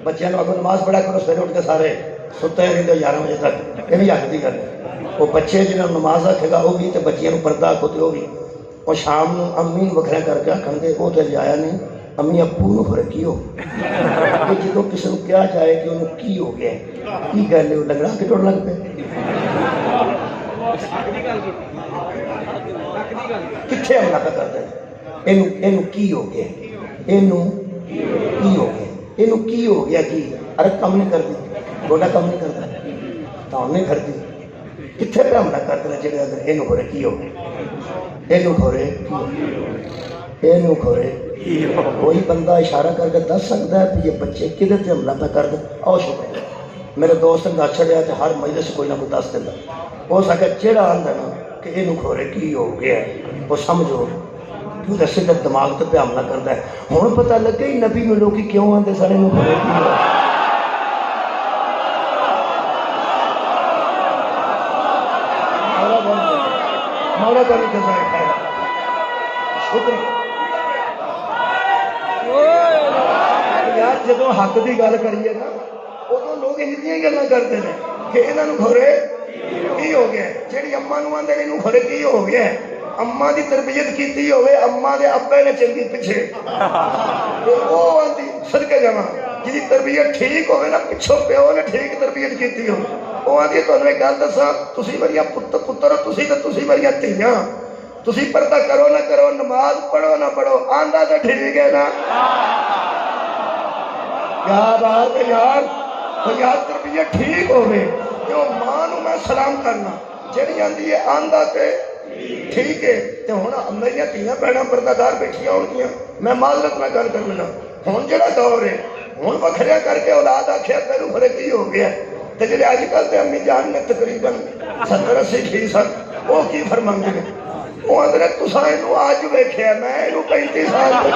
بچیاں نو آکھو نماز پڑھا کرو سویرے اٹھ کے سارے ستے رہندے 11 بجے تک یہ بھی حق دی گل ہے وہ بچے جنہاں نماز آکھے گا وہ بھی تے بچیاں نو پردہ آکھو تے وہ بھی وہ شام نو امی نو بکھریا کر کے آکھن گے وہ تے آیا نہیں امی ابو نو فرق کی ہو جدو کسی کو کیا جائے کہ انہوں کی ہو گیا کی گل ہے وہ لگڑا کے ٹوٹ لگ پہ کتنے حملہ کا کرتے ہیں اینو کی ہو گیا اینو کی ہو گیا اینو کی ہو گیا کی ارے کم نہیں کر دی گوڈا کام نہیں کرتا تو نہیں کرتی کتنے پہ حملہ کرتے ہیں جڑے اگر یہ کھورے کی ہو یہ کھورے یہ کھورے کوئی بندہ اشارہ کر کے دس سکتا ہے کہ یہ بچے کدھر پہ حملہ پہ کر دیں آؤ شکر میرے دوست نے دس چڑیا تو ہر مجلس کوئی نہ کوئی دس دینا ہو سکے جہاں آتا نا کہ یہ کھورے کی ہو گیا ہے وہ سمجھو کیوں دسے کا دماغ تو پہ حملہ کرتا ہے ہوں پتہ لگے ہی نبی میں لوگ کیوں آتے سارے کھورے کی ہو مولا کا نہیں جزائے خیر شکر یار جدو حق کی گل کریے نا ادو لوگ یہ گلا کرتے ہیں کہ یہاں کھورے کی ہو گیا جی اما نو آدھے یہ کھورے کی ہو گیا اما کی تربیت کی ہوئے اما دے ابے نے چنگی پیچھے وہ آدھی سدکے جا جی تربیت ٹھیک ہوئے نا پچھوں پیو نے ٹھیک تربیت کی ہو وہ آدھی تمہیں ایک گل دسا تھی میری پتر تھی میری دھیاں تھی پردہ کرو نہ کرو نماز پڑھو نہ پڑھو آندا تو ٹھیک ہے نا کیا بات ہے یار یار تربیت ٹھیک ہوئے جو ماں نو میں سلام کرنا جڑی آندی ہے آندا تے ٹھیک ہے تو ہوں میری دھیاں بہناں پردہ دار بیٹھیاں ہو گیا میں معذرت میں گل کرنا ہوں جڑا دور ہے ہوں وکھریا کر کے اولاد آخیا پہلو فرق کی ہو گیا تو جی اج کل تو امی جان نے تقریباً 70-80% وہ کی فرماند نے وہ آدھے تصا یہ اج ویخیا میں یہ 35 سال تو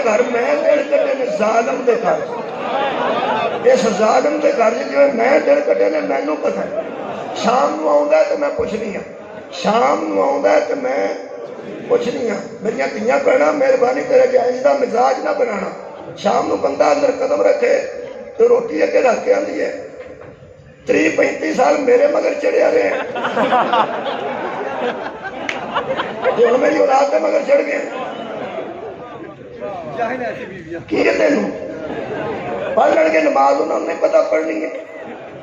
گھر میں دن کٹے نے ظالم دے گھر اس ظالم دے گھر جو میں دن کٹے نے مینوں پتہ ہے شام نو آؤں تو میں پوچھنی ہوں شام نو آؤں تو میں پوچھنی ہوں میری دھیاں بہناں مہربانی تیرے جائز دا مزاج نہ بنانا شام نو بندہ اندر قدم رکھے تو روٹی اگے رکھ کے آندی ہے 30-35 سال میرے مگر چڑھیا رہے ہوں میری اولاد کے مگر چڑھ گئے کی تینوں پڑھ لڑ کے نماز انہوں نے پتہ پڑھنی ہے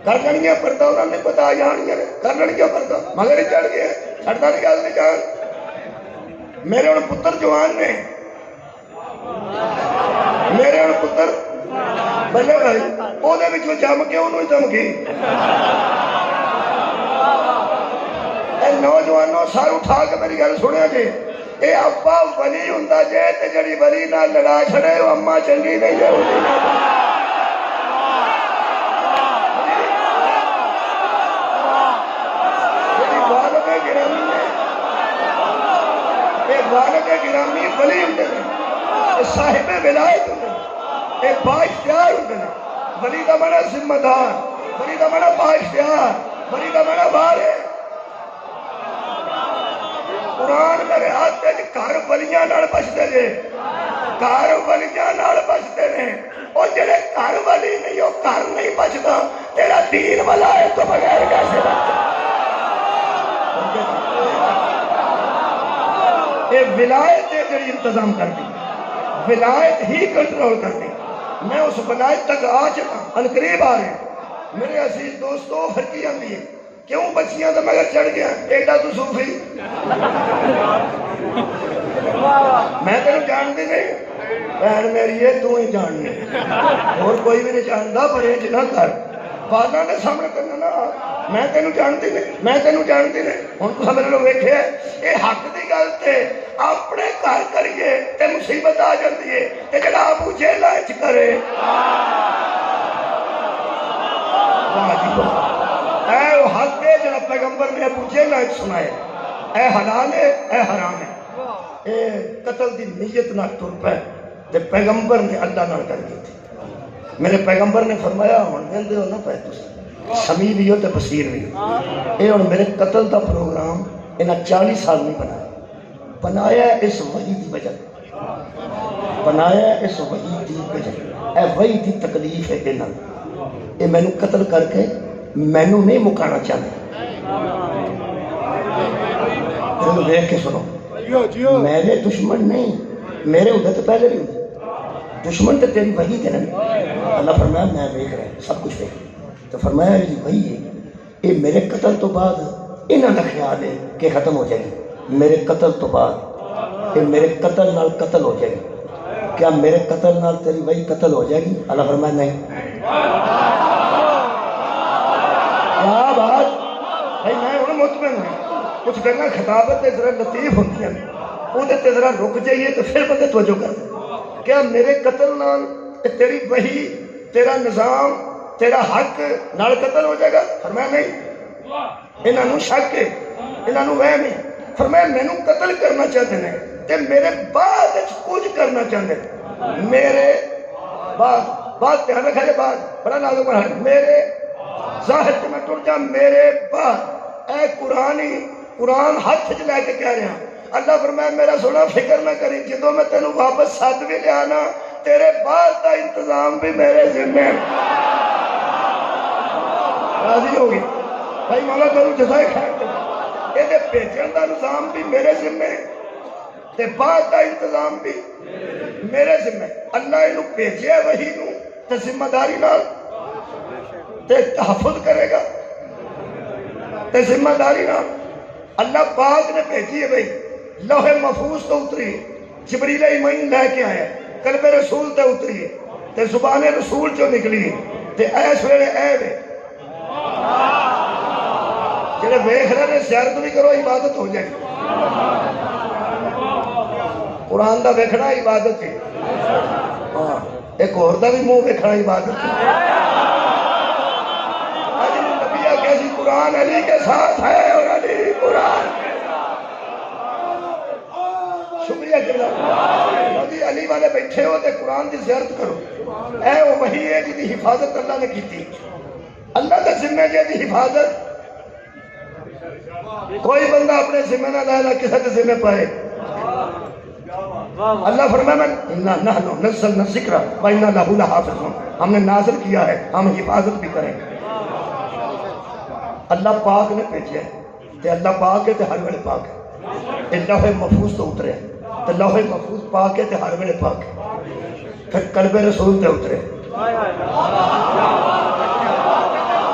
کر لڑیاں پردہ انہوں نے پتہ آ جانیاں کر لڑیاں پردہ مگر چڑھ گئے چھڑتا نہیں گل نہیں جان میرے ہوں پتر جوان نے میرے ہوں پتر بلے بھائی وہ جم کے انہوں چمکی اے نوجوانوں سر اٹھا کے میری گل سنیا جی اے ابا ولی ہوندا جے تے جڑی ولی نال لڑا چھڑے او اما چنگی نہیں جے والد گرامی نے اے والد گرامی ولی ہوندے نے صاحب ولایت ہوندے اے با اختیار ہوندے نے ولی دا بڑا ذمہ دار ولی دا بڑا با اختیار ولی دا بڑا وارث قرآن میرے ہاتھ گھر ولیاں نال بچتے نے گھر ولیاں نال بچتے نے اور جڑے گھر ولی نہیں وہ گھر نہیں بچتا تیرا دین والا ہے تو بغیر کیسے بچتا یہ ولایت ہے جڑی انتظام کرتی ولایت ہی کنٹرول کرتی میں اس ولایت تک آ چکا انقریب آ رہے ہیں میرے عزیز دوستو فرقی آندی ہے کیوں بچیاں تو مگر چڑھ گیا ایڈا تو صوفی میں تینوں جانتی نہیں بہن میری ہے تو ہی جاننی اور کوئی بھی نہیں جانتا پرہیز نہ کر فادر نے سامنے کرنا نا میں تینوں جانتی نہیں میں تینوں جانتی نہیں ہوں تو میرے لوگ ویکھے یہ حق کی گل تے اپنے گھر کریے تے مصیبت آ جاتی ہے تے جڑا ابو جیل وچ کرے واہ جی واہ اے وہ حق ہے جڑا پیغمبر نے ابو جیل وچ سنائے اے حلال ہے اے حرام ہے اے قتل دی نیت نہ تر پے تے پیغمبر نے اللہ نال کر دی میرے پیغمبر نے فرمایا ہوں دے ہو نہ پے تسی سمیع بھی ہو تے بصیر بھی ہو اے ہن میرے قتل دا پروگرام انہاں 40 سال نہیں بنایا اس وحی دی وجہ بنایا اس وحی دی وجہ اے وحی دی تکلیف ہے انہاں اے مینوں قتل کر کے مینوں نہیں مکانا چاہتے چلو دیکھ کے سنو میرے دشمن نہیں میرے ادھر تو پہلے بھی ہوتے دشمن تو تیری وحی تھے نا اللہ فرمایا میں دیکھ رہا ہوں سب کچھ دیکھ رہا تو فرمایا یہ وحی ہے یہ میرے قتل تو بعد انہوں کا خیال ہے کہ ختم ہو جائے گی میرے قتل تو بعد کہ میرے قتل نال قتل ہو جائے گی، کیا میرے قتل نال تیری وہی قتل ہو جائے گی؟ اللہ فرمایا نہیں۔ کیا بات بھائی، میں ہوں مطمئن ہوں، کچھ گلاں خطابت تے ذرا لطیف ہوندی ہیں، وہ تے ذرا رک جائیے تو پھر بندے توجہ کر دیں۔ کیا میرے قتل نال تیری وحی، تیرا نظام، تیرا حق نال قتل ہو جائے گا؟ فرمایا نہیں۔ انہاں نوں شک ہے، انہاں نوں وہم ہے۔ فرمایا مینوں قتل کرنا چاہتے ہیں تے میرے بعد کچھ کرنا چاہتے ہیں، میرے بعد دھیان رکھا جائے، بعد بڑا نازک بڑا میرے ظاہر سے میں ٹر جا، میرے بعد اے قرآن ہاتھ چ لے کے کہہ رہا ہوں۔ اللہ فرمایا میرا سونا فکر نہ کری، جدوں میں تینوں واپس ساتھ بھی لیا نا، تیرے بعد کا انتظام بھی میرے ذمہ ہے۔ راضی ہوگی بھائی؟ مولا کروں جزائے خیر دے، یہ بھیجن کا نظام بھی میرے ذمہ ہے تے بعد کا انتظام بھی میرے ذمہ ہے۔ اللہ انہوں بھیجے وہی نوں تے ذمہ داری نال تے تحفظ کرے گا تے ذمہ داری نال۔ اللہ پاک نے بھیجی ہے بھائی، لوح محفوظ تو اتری ہے، جبریل امین لے کے آیا، قلب رسول تے اتری ہے تے زبان رسول جو نکلی ہے تے ایس ویلے اے وے جڑے ویکھ رہے نے زیارت بھی کرو، عبادت ہو جائے۔ قرآن دا ویکھنا عبادت ہے، ہاں ایک اور دا بھی منہ ویکھنا عبادت ہے۔ علی نبی کیسی قرآن علی کے ساتھ ہے اور علی قرآن۔ شکریہ جناب علی والے بیٹھے ہو تے قرآن دی زیارت کرو، اے وہ وہی ہے جی دی حفاظت اللہ نے کی تھی۔ اللہ کا ذمہ جی دی حفاظت کوئی بندہ اپنے ذمہ نہ لائے نہ کسی کے ذمہ پائے۔ اللہ فرمایا اِنَّا نَحْنُ نَزَّلْنَا الذِّكْرَ وَإِنَّا لَهُ لَحَافِظُونَ، ہم نے نازل کیا ہے، ہم حفاظت بھی کریں گے۔ اللہ پاک نے بھیجا ہے تے اللہ پاک ہے تے ہر ویلے پاک ہے۔ لوح محفوظ تو اترے تے لوح محفوظ پاک ہے تے ہر ویلے پاک ہے۔ پھر قلب رسول تے اترے،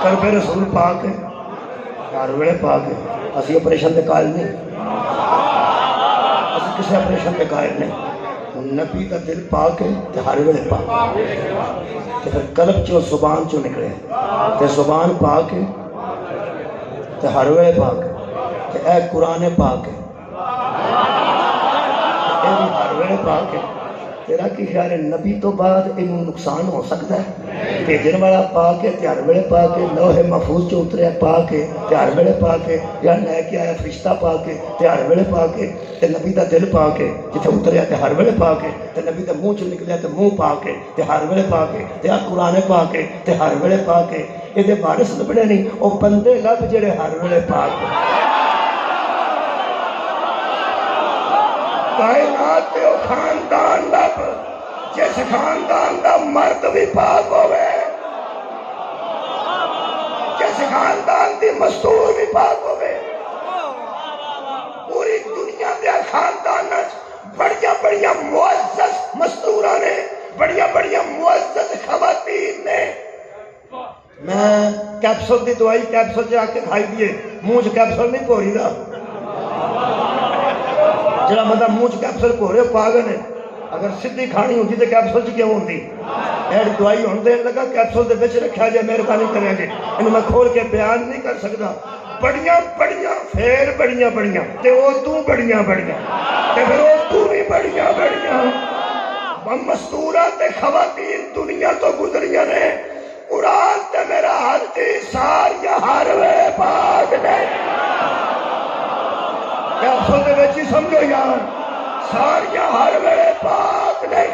قلب رسول پاک ہے، ہر ویلے پاک ہے۔ اسی آپریشن دے قائل نہیں، اسی کسی آپریشن دے قائل نہیں۔ نبی کا دل پاک ہے تے ہر ویلے پاک ہے۔ تے پھر قلب چو زبان چو نکلے تے زبان پاک ہے تے ہر ویلے پاک ہے تے اے قرآن پاک ہے، اے بھی ہر ویلے پاک ہے۔ تیرا کی خیال ہے نبی تو بعد انہوں نقصان ہو سکتا ہے؟ بھیجن والا پاک ہے تے ہر ویلے پاک ہے، لوح محفوظ جو اتریا پاک ہے تے ہر ویلے پاک ہے، یا لے کے آیا فرشتہ پاک ہے تے ہر ویلے پاک ہے، تے نبی دا دل پاک ہے جتھے اتریا تے ہر ویلے پاک ہے، تے نبی دا منہ چ نکلیا تے منہ پاک ہے تے ہر ویلے پاک ہے، تے قرآن پاک ہے تے ہر ویلے پاک ہے۔ یہ دے وارث لبنے نہیں، او بندے لب جڑے ہر ویلے پاک ہے۔ کائنات تے او خاندان لب جس خاندان دا مرد بھی پاک ہوئے، جس خاندان دی مستور بھی پاک ہوئے۔ پوری دنیا دے خاندان بڑیاں بڑیاں معزز مستورہ نے، بڑیاں بڑیاں معزز خواتین نے۔ میں کیپسول دی دوائی کیپسول جا کے کھائی دیئے، منہ چ کیپسول نہیں پوری دا، جڑا بندہ منہ چ کیپسول پورے پاگل ہے۔ اگر سدھی کھانی ہوتی تو کیپسول چ کیوں ہوتی؟ ایڈ دوائی ہون دین لگا کیپسول دے وچ رکھا جائے، مہربانی کریں گے، انہوں میں کھول کے بیان نہیں کر سکتا۔ بڑیاں بڑیاں پھر بڑیاں بڑیاں تے وہ تو بڑیاں بڑیاں تے پھر وہ تو بھی بڑیاں بڑیاں مستورہ تے خواتین دنیا تو گزریاں نے۔ قرآن تے میرا حالتی ساریاں ہر وے پاک نے۔ کیپسول دے وچ ہی سمجھو یار، ساریاں ہر ویلے پاک نہیں۔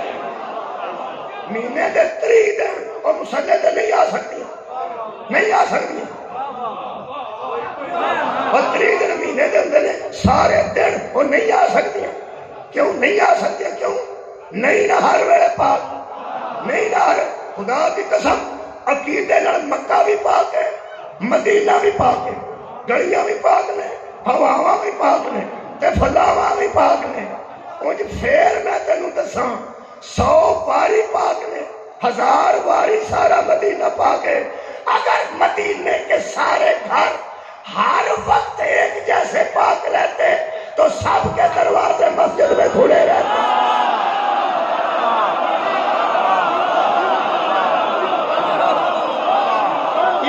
مہینے دے 3 دن اور مسلح تے نہیں آ سکتی، نہیں آ سکتی۔ اور 3 دن مہینے دے اندر سارے دن وہ نہیں آ سکتی۔ کیوں نہیں آ سکتی؟ کیوں نہیں؟ نہ ہر ویلے پاک نہیں، نہ ہر خدا کی قسم عقیدے نال مکہ بھی پاک ہے، مدینہ بھی پاک ہے، گلیاں بھی پاک نے، ہواواں بھی پاک نے تے فضاواں بھی پاک نے۔ کچھ پھر میں تینوں دساں 100 باری پاک نے، 1000 باری سارا مدینہ پاک ہے۔ اگر مدینے کے سارے گھر ہر وقت ایک جیسے پاک رہتے تو سب کے دروازے مسجد میں کھلے رہتے ہیں۔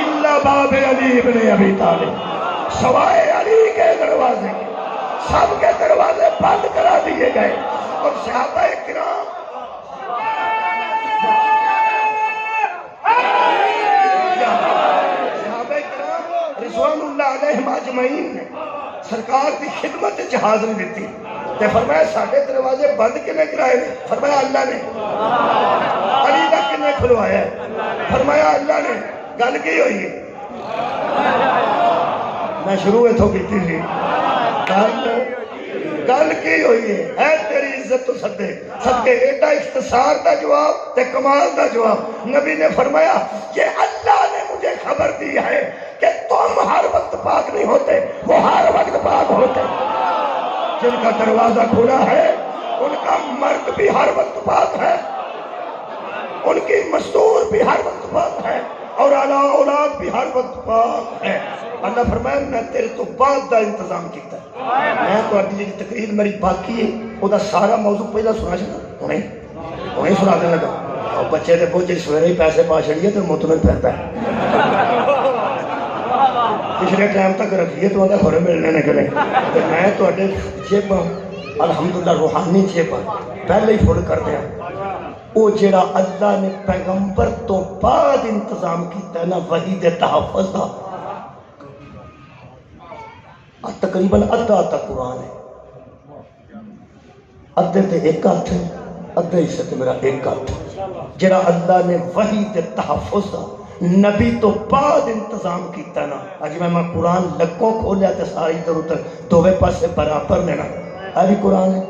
الا باب علی ابن ابی طالب، سوائے علی کے دروازے کے سب کے دروازے بند کرا دیے گئے۔ اور صحابہ کرام رضوان اللہ علیہم اجمعین نے سرکار کی خدمت حاضری دیتی تے فرمایا ساڈے دروازے بند کنے کرائے نے؟ فرمایا اللہ نے۔ علی کا کنے کھلوایا ہے؟ فرمایا اللہ نے۔ گل کی ہوئی ہے؟ میں شروع اتھوں کیتی تھی، گل کی ہوئی ہے تیری عزت تو صدقے ایڈا اختصار دا جواب تے کمال دا جواب۔ نبی نے فرمایا یہ اللہ نے مجھے خبر دی ہے کہ تم ہر وقت پاک نہیں ہوتے، وہ ہر وقت پاک ہوتے۔ جن کا دروازہ کھلا ہے ان کا مرد بھی ہر وقت پاک ہے، ان کی مستور بھی ہر وقت پاک ہے، اور اولاد بھی ہر وقت پاک ہے۔ اللہ فرمایا میں تیرے تو بعد دا انتظام کیتا ہے۔ میں تو اپنی جی تقریر میری باقی ہے وہ دا سارا موضوع پہلا سنا چاہتا انہیں سنا دیں لگا، اور بچے دے پہنچے سویرے ہی پیسے پا چھڑیے تو مطمئن پھرتا ہے۔ پچھلے ٹائم تک رکھیے تو آدھا خورے ملنے نکلے، میں تو اڈے جیب الحمدللہ روحانی جیب پہلے ہی فل کر دیا۔ وہ جڑا اللہ نے پیغمبر تو بعد انتظام کیتا ہے نا وحی دے تحفظ دا، تقریباً ادھا قرآن ہے، ادھے تے ایک ہاتھ ہے، ادھے حصے تے میرا ایک ہاتھ ہے۔ جڑا اللہ نے وحی دے تحفظ دا نبی تو بعد انتظام کیتا نا، اج میں قرآن لگوں کھولیا تے ساری ادھر ادھر دوویں پاسے برابر نے نا، اے بھی قرآن ہے،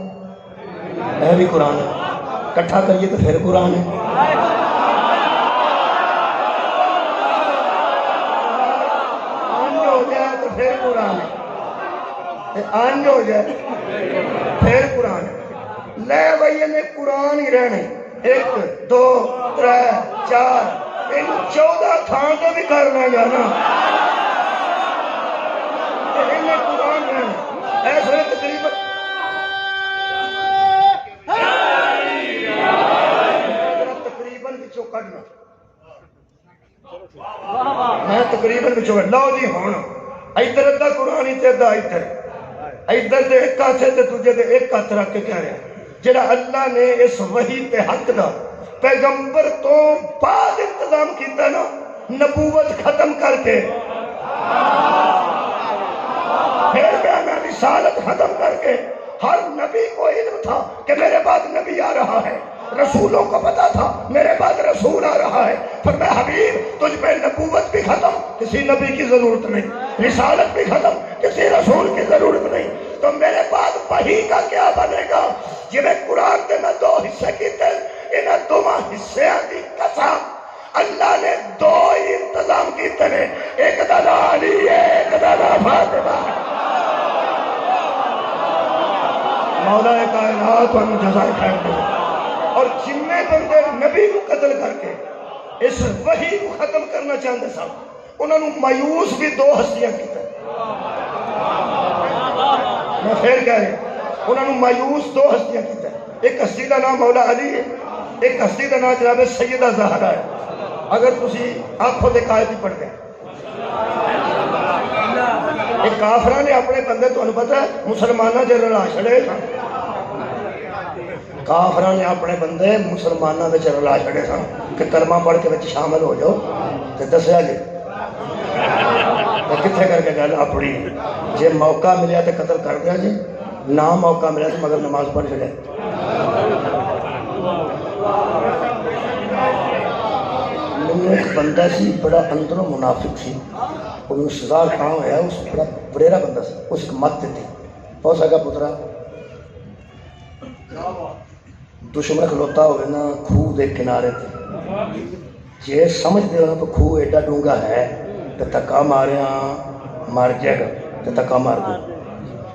اے بھی قرآن ہے، کٹھا کریے تو پھر قرآن ہے۔ آنج ہو جائے تو پھر قرآن ہے، آنج ہو جائے پھر قرآن ہے۔ لے بھائی نے قرآن ہی رہنے، 1 2 3 4 ان 14 تھان تو بھی کر لیں جانا، انہیں قرآن رہنے ایسے تقریباً میں تقریباً بچوں گا لو جی ہونا ادھر ادھا قرآن ہی تے ادھا ادھر دے ایک ہاتھ تے تجھے دے ایک ہاتھ رکھ کے کہہ رہے ہیں جڑا اللہ نے اس وحی تے حق دا پیغمبر تو بعد انتظام کیتا نا، نبوت ختم کر کے پھر بیانہ رسالت ختم کر کے، ہر نبی کو علم تھا کہ میرے بعد نبی آ رہا ہے، رسولوں کو پتا تھا میرے بعد رسول آ رہا ہے۔ فرمایا حبیب تجھ پہ نبوت بھی ختم، کسی نبی کی ضرورت نہیں، رسالت بھی ختم، کسی رسول کی ضرورت نہیں، تو میرے بعد وحی کا کیا بنے گا؟ جی میں قرآن کے میں 2 حصے کیتے، انہاں 2 حصے دی قسم اللہ نے 2 ہی انتظام کیتے ہیں، ایک دا علی ہے، ایک دا فاطمہ۔ مولا کائنات ان جزائے خیر دے، اور جننے بندے نبی کو قتل کر کے اس وحی کو ختم کرنا چاہتے سن انہوں نے مایوس بھی 2 ہستیاں کی تھا۔ میں پھر کہہ رہے انہوں نے مایوس 2 ہستیاں کی تھا، ایک ہستی کا نام مولا علی ہے، ایک ہستی کا نام جناب سیدہ زہرا ہے۔ اگر تسی آنکھوں دے قائد ہی پڑھ گئے، ایک کافرہ نے اپنے بندے تو انہوں پتہ ہے مسلمانہ جرل آشڑے تھا، کافرہ نے اپنے بندے مسلمانہ دے چرل آشڑے تھا کہ کلمہ پڑھ کے بچے شامل ہو جاؤ تو دسیا جی کتھے کر کے گل اپنی جے موقع ملیا تو قتل کر دیا جی، نہ موقع ملیا تو مگر نماز پڑھ چڑے۔ میں ایک بندہ سی بڑا اندروں منافق سی، انہوں نے سزا کہاں ہوا، اس بڑا بڑیرا بندہ سی، اس ایک مت دیتی ہو سکا پترا دشمن کھلوتا ہوئے نا کھو دے کنارے تھے، جے سمجھ دے ہونا تو کھو ایڈا ڈونگا ہے تو تکا ماریا مار جائے گا تو تکا مار دو،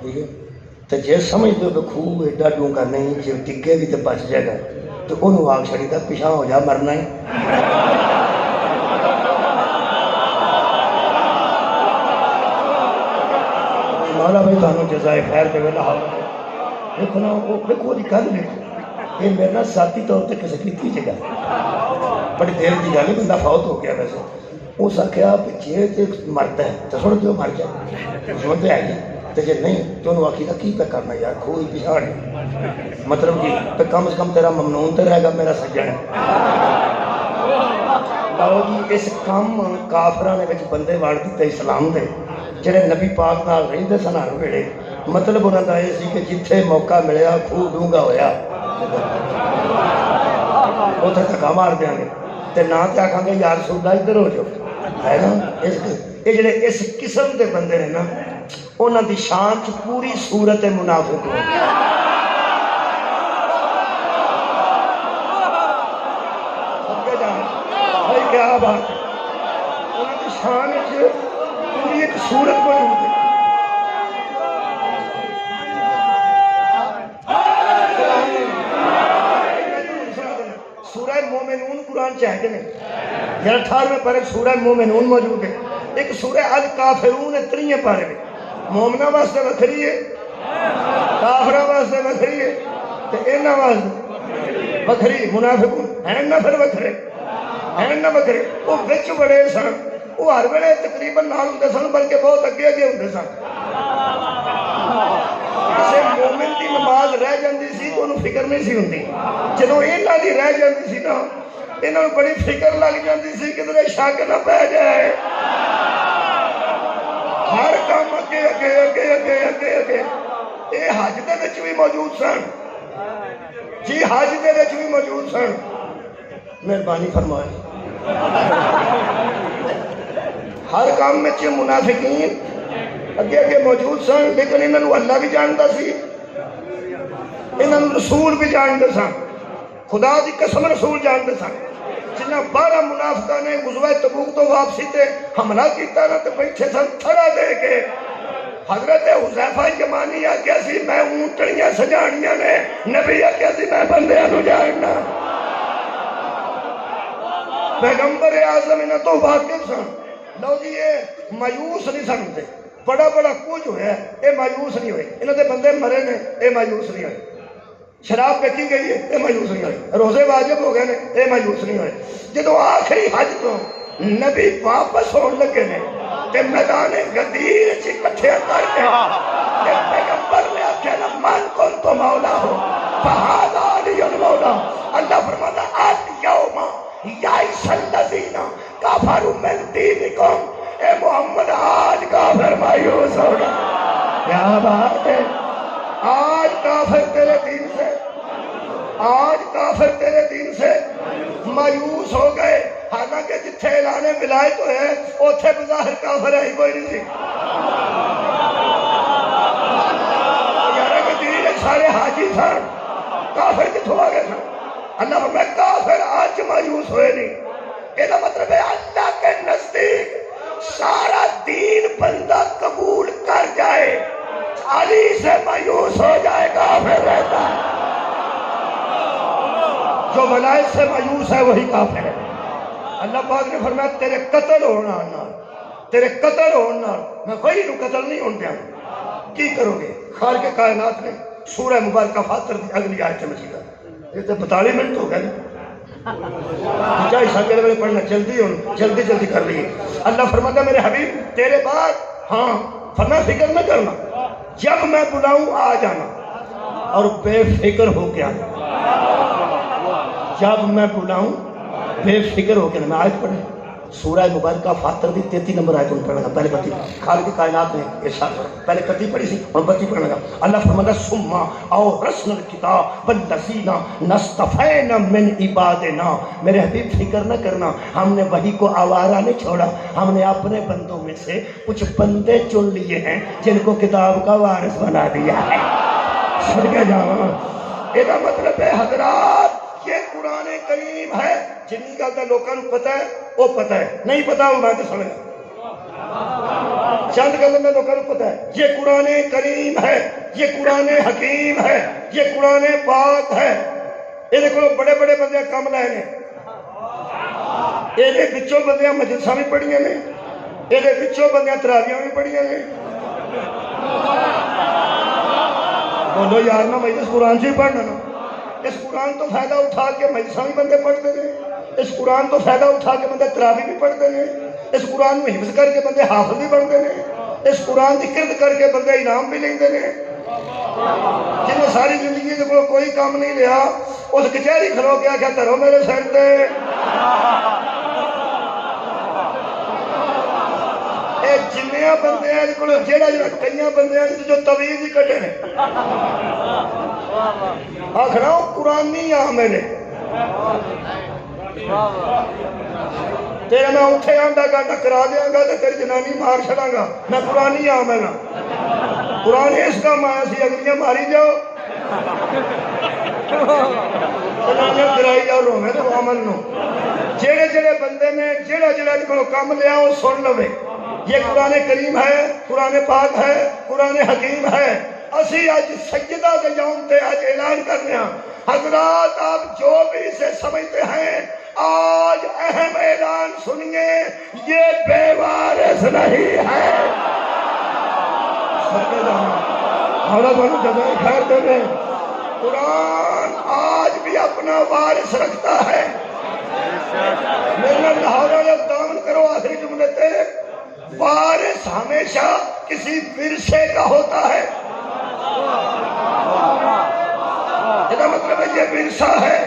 ٹھیک ہے، تو جے سمجھ دے تو کھو ایڈا ڈونگا نہیں جے ٹکے بھی تو بچ جائے گا تو انہوں آگ چھڑی تھا پیچھا ہو جا مرنا ہی۔ مولا بھائی تمہیں جزائے خیر دے ویلا حال دیکھو نا وہ دیکھو دی گل نہیں یہ میرے نال ذاتی طور تے کسے کیتی جگہ بڑی دیر دی گل ہے بندہ فوت ہو گیا ویسے اس آخیا جی تے مرد ہے تو سن دیو مر جائے سن تے آئی تے جے نہیں تو انہوں آخی کی پہ کرنا یار کھوئی پچھاڑی مطلب کہ تو کم از کم تیرا ممنون تے رہے گا میرا سجن لو جی اس کام کافراں نے بندے واڑ دیتے اسلام دے جڑے نبی پاک نال رہندے سن ہر ویلے مطلب انہاں دا یہ سی کہ جتھے موقع ملیا خوہ ڈونگا ہویا اتنے دھکا مار دیا گے تے نہ تے آکھاں گے یا رسول اللہ ادھر ہو جاؤ ہے نا یہ جڑے اس قسم دے بندے نے نا انہاں دی شان چ پوری صورت منافق ہو کیا بات ہے انہاں دی شان چ پوری ایک صورت موجود ہے سورہ مومنون قرآن چاہے کہ نہیں یا 18ویں پارے سورہ مومنون موجود ہے ایک سورہ الکافرون 3 پارے میں مومنہ واسطے وکھری ہے کافرہ واسطے وکھری ہے تے اینا واسطے وکھری منافقون ہیں نہ پھر وکھرے ہیں نہ وکھرے وہ وچ بڑے سن وہ ہر ویلے تقریباً نال ہوندے سن بلکہ بہت اگے اگے ہوندے سن اسے مومن دی نماز رہ جاندی سی تو انہوں فکر نہیں سی ہوندی جدوں انہاں دی رہ جاندی سی نا انہاں نوں بڑی فکر لگ جاندی سی کہ کدھر شک نہ پہ جائے ہر کام اگے اگے اگے اگے اگے اگے یہ حج دے وچ بھی موجود سن جی حج دے وچ بھی موجود سن مہربانی فرمائے ہر کام میں منافقین اگے اگے موجود سن لیکن انہوں نے اللہ بھی جانتا سی انہوں نے رسول بھی جانتے سن خدا دی قسم رسول جانتے سن جنہ 12 منافقہ نے غزوہ تبوک تو واپسی تے حملہ کیتا نا تے بیٹھے سن تھڑا دے کے حضرت حذیفہ یمانی آکھیا سی میں اونٹڑیاں سجانیاں نے نبی آکھیا سی میں بندیاں نو جاننا پیغمبر اعظم انہاں تو واقف سن لو جی یہ مایوس نہیں سنتے بڑا بڑا کچھ ہویا ہے اے مایوس نہیں ہوئے انہوں نے بندے مرے نے اے مایوس نہیں ہوئے شراب پیتی گئی ہے اے مایوس نہیں ہوئے روزے واجب ہو گئے نے اے مایوس نہیں ہوئے جدو آخری حج تو نبی واپس ہون لگے نے تے میدان غدیر چ اکٹھے کر کے تے پیغمبر نے آکھیا نا من کن تو مولا ہو فہذا علی المولا اللہ فرماتا الیوم یئس الذین کفروا من دینکم اے محمد آج کافر مایوس ہو گیا کیا بات ہے آج کافر تیرے دین سے آج کافر تیرے دین سے مایوس ہو گئے حالانکہ جتھے اعلان ولایت ہے اوتھے بظاہر کافر ہے کوئی نہیں سی یارہ کے دین سارے حاجی سن کافر کتھوں آ گئے سن اللہ فرمائے کافر آج مایوس ہوئے نہیں یہ مطلب ہے اللہ کے نزدیک سارا دین بندہ قبول کر جائے علی سے مایوس ہو جائے گا پھر رہتا ہے جو ولایت سے مایوس ہے وہی کافر ہے اللہ پاک نے فرمایا تیرے قتل ہونا تیرے قتل ہونا میں کوئی نو قتل نہیں ہون دیا کی کرو گے خالق کائنات نے سورہ مبارکہ فاتر دی اگلی آیت مجیدہ یہ تو 42 منٹ ہو گئے چاہیے سنگے لے پڑھنا جلدی جلدی کر لیے اللہ فرماتا میرے حبیب تیرے بعد ہاں فرما فکر نہ کرنا جب میں بلاؤں آ جانا اور بے فکر ہو کے آنا جب میں بلاؤں بے فکر ہو کے آنا میں آیت پڑھیں سورہ مبارکہ فاتر دی 33 نمبر آیت ان پڑھنا پہلے بتی خالق کائنات نے ارشاد پہلے کتی پڑھی سی اور بتی پڑھنا اللہ فرماتا ثم اورثنا الکتاب والذین نصطفینا من عبادنا میرے حبیب فکر نہ کرنا ہم نے وحی کو آوارہ نہیں چھوڑا ہم نے اپنے بندوں میں سے کچھ بندے چن لیے ہیں جن کو کتاب کا وارث بنا دیا ہے صدقہ جاواں یہ مطلب ہے حضرات یہ قرآن کریم ہے جنہی گلتا لوگوں کو پتہ ہے وہ پتہ ہے نہیں پتہ وہ میں تو سمجھا چند گلوں میں لوگوں کو پتہ ہے یہ قرآن کریم ہے یہ قرآن حکیم ہے یہ قرآن پاک ہے یہ کو بڑے بڑے بندے کم لائے نے یہ بچوں بندیاں مجلساں بھی پڑھیاں نے یہ بچوں بندیاں تراویاں بھی پڑھیاں نے بولو یار نا مجلس قرآن سے ہی پڑھنا نا. اس قرآن تو فائدہ اٹھا کے مجلساں بھی بندے پڑھتے ہیں. اس قرآن تو فائدہ اٹھا کے بندے تراویح بھی پڑھتے ہیں. اس قرآن میں حفظ کر کے بندے حافظ بھی بنتے ہیں. اس قرآن کی کرد کر کے بندے انعام بھی لیندے ہیں. جن نے ساری زندگی سے کوئی کام نہیں لیا اس کچہری کھلو کے آخیا دھرو میرے سر تے. جنیا بندے ہیں جہاں کئی بندے ہیں جو طویل ہی کٹے نے آخر قرآن نہیں آ میرے تیرے میں اٹھے آنڈا گا ٹکرا دیا گا تو تیری جنانی مار چھڑا گا. میں قرآن نہیں آ میرا قرآن اس کا مایا سی اگلیاں ماری جاؤ جنانیاں گرائی جاؤ روے تو عمل نو. جڑے جڑے بندے نے جڑا جڑا کو کام لیا وہ سن لوے. یہ قرآن کریم ہے, قرآن پاک ہے, قرآن حکیم ہے. اسی آج سجدہ کے یوم تے آج اعلان کرنے ہیں حضرات آپ جو بھی اسے سمجھتے ہیں آج اہم اعلان سنیے یہ بے وارث نہیں ہے. خیر دے قرآن آج بھی اپنا وارث رکھتا ہے. میرے لاہور والے دامن کرو آخری جملے تے وارث ہمیشہ کسی ورثے کا ہوتا ہے. یہ مطلب ہے یہ ورثہ ہے,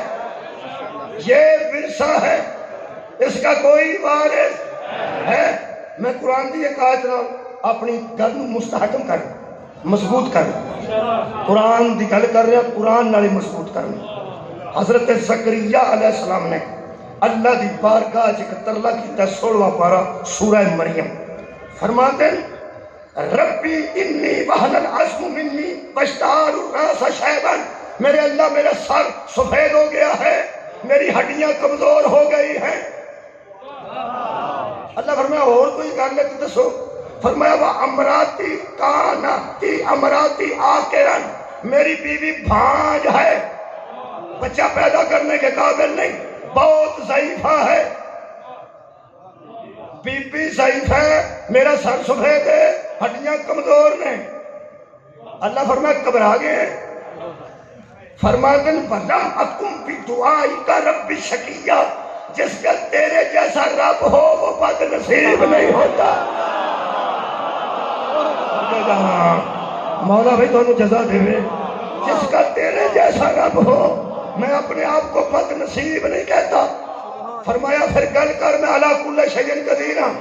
یہ ورثہ ہے, اس کا کوئی وارث ہے. میں قرآن کی یہ کہا اپنی گل مستحکم کر مضبوط کر قرآن کی گل کر رہا قرآن نال مضبوط کرنا. حضرت زکریا علیہ السلام نے اللہ دی بارگاہ ایک ترلا کیتا 16واں پارہ سورہ مریم. فرماتے ہیں ربی انی وہن العظم منی واشتعال الراس شیبا. میرے اللہ میرا سر سفید ہو گیا ہے, میری ہڈیاں کمزور ہو گئی ہیں. اللہ فرمایا اور کوئی کر لے تو دسو. فرمایا وہ امراتی کاناتی امراتی آکرن, میری بیوی بھانج ہے, بچہ پیدا کرنے کے قابل نہیں, بہت ضعیفہ ہے. بی بی ضعیف ہے, میرا سر سفید ہے, ہڈیاں کمزور نے. اللہ فرمایا گھبرا گئے. فرماتے ہیں وَلَمْ أَكُمْ بِدُعَائِكَ رَبِّ شَقِيًّا, جس کا تیرے جیسا رب ہو وہ بد نصیب نہیں ہوتا. مولا بھائی تو جزا دے میں, جس کا تیرے جیسا رب ہو میں اپنے آپ کو بد نصیب نہیں کہتا. فرمایا پھر گل کر میں علی کل شیء قدیر ہوں.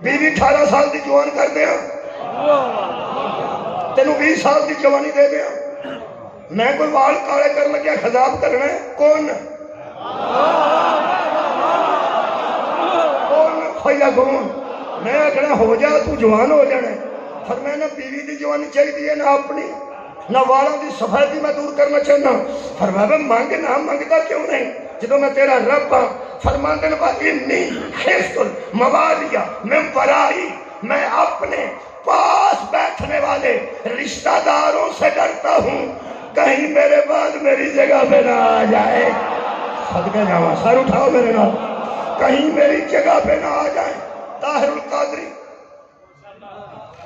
بیوی 18 سال دی جوان کر دیا, تینوں 20 سال دی جوانی دے دیا. میں کوئی وال کالے کر لگیا خضاب کرنا ہے کون کھویا کون. میں آخنا ہو جا تو جوان ہو جانا. فرمایا نہ بیوی دی جوانی چاہیے نہ اپنی, نہ والاں دی سفیدی میں دور کرنا چاہنا. فرمایا مانگ نہ مانگتا کیوں نہیں جدو میں تیرا رب ہاں. فرماتے ہیں انی خفت الموالیہ من ورائی, میں اپنے پاس بیٹھنے والے رشتہ داروں سے ڈرتا ہوں کہیں میرے بعد میری جگہ پہ نہ آ جائے. صدقہ جاواں سر اٹھاؤ میرے نال, کہیں میری جگہ پہ نہ آ جائے. طاہر القادری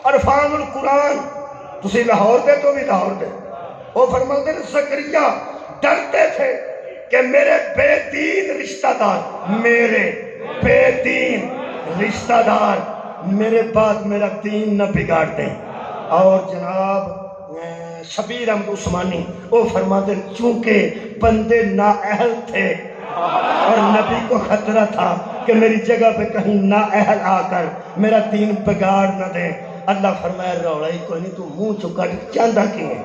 عرفان القرآن تسی لاہور دے تو بھی لاہور دے, وہ فرماتے ہیں زکریا ڈرتے تھے کہ میرے بے دین رشتہ دار, میرے بے دین رشتہ دار میرے بعد میرا دین نہ بگاڑ دیں. اور جناب شبیر احمد عثمانی وہ فرماتے ہیں چونکہ بندے نااہل تھے اور نبی کو خطرہ تھا کہ میری جگہ پہ کہیں نااہل آ کر میرا دین بگاڑ نہ دیں. اللہ فرمایا روڑا ہی کوئی نہیں, تو منہ چکا چاندہ کی ہے.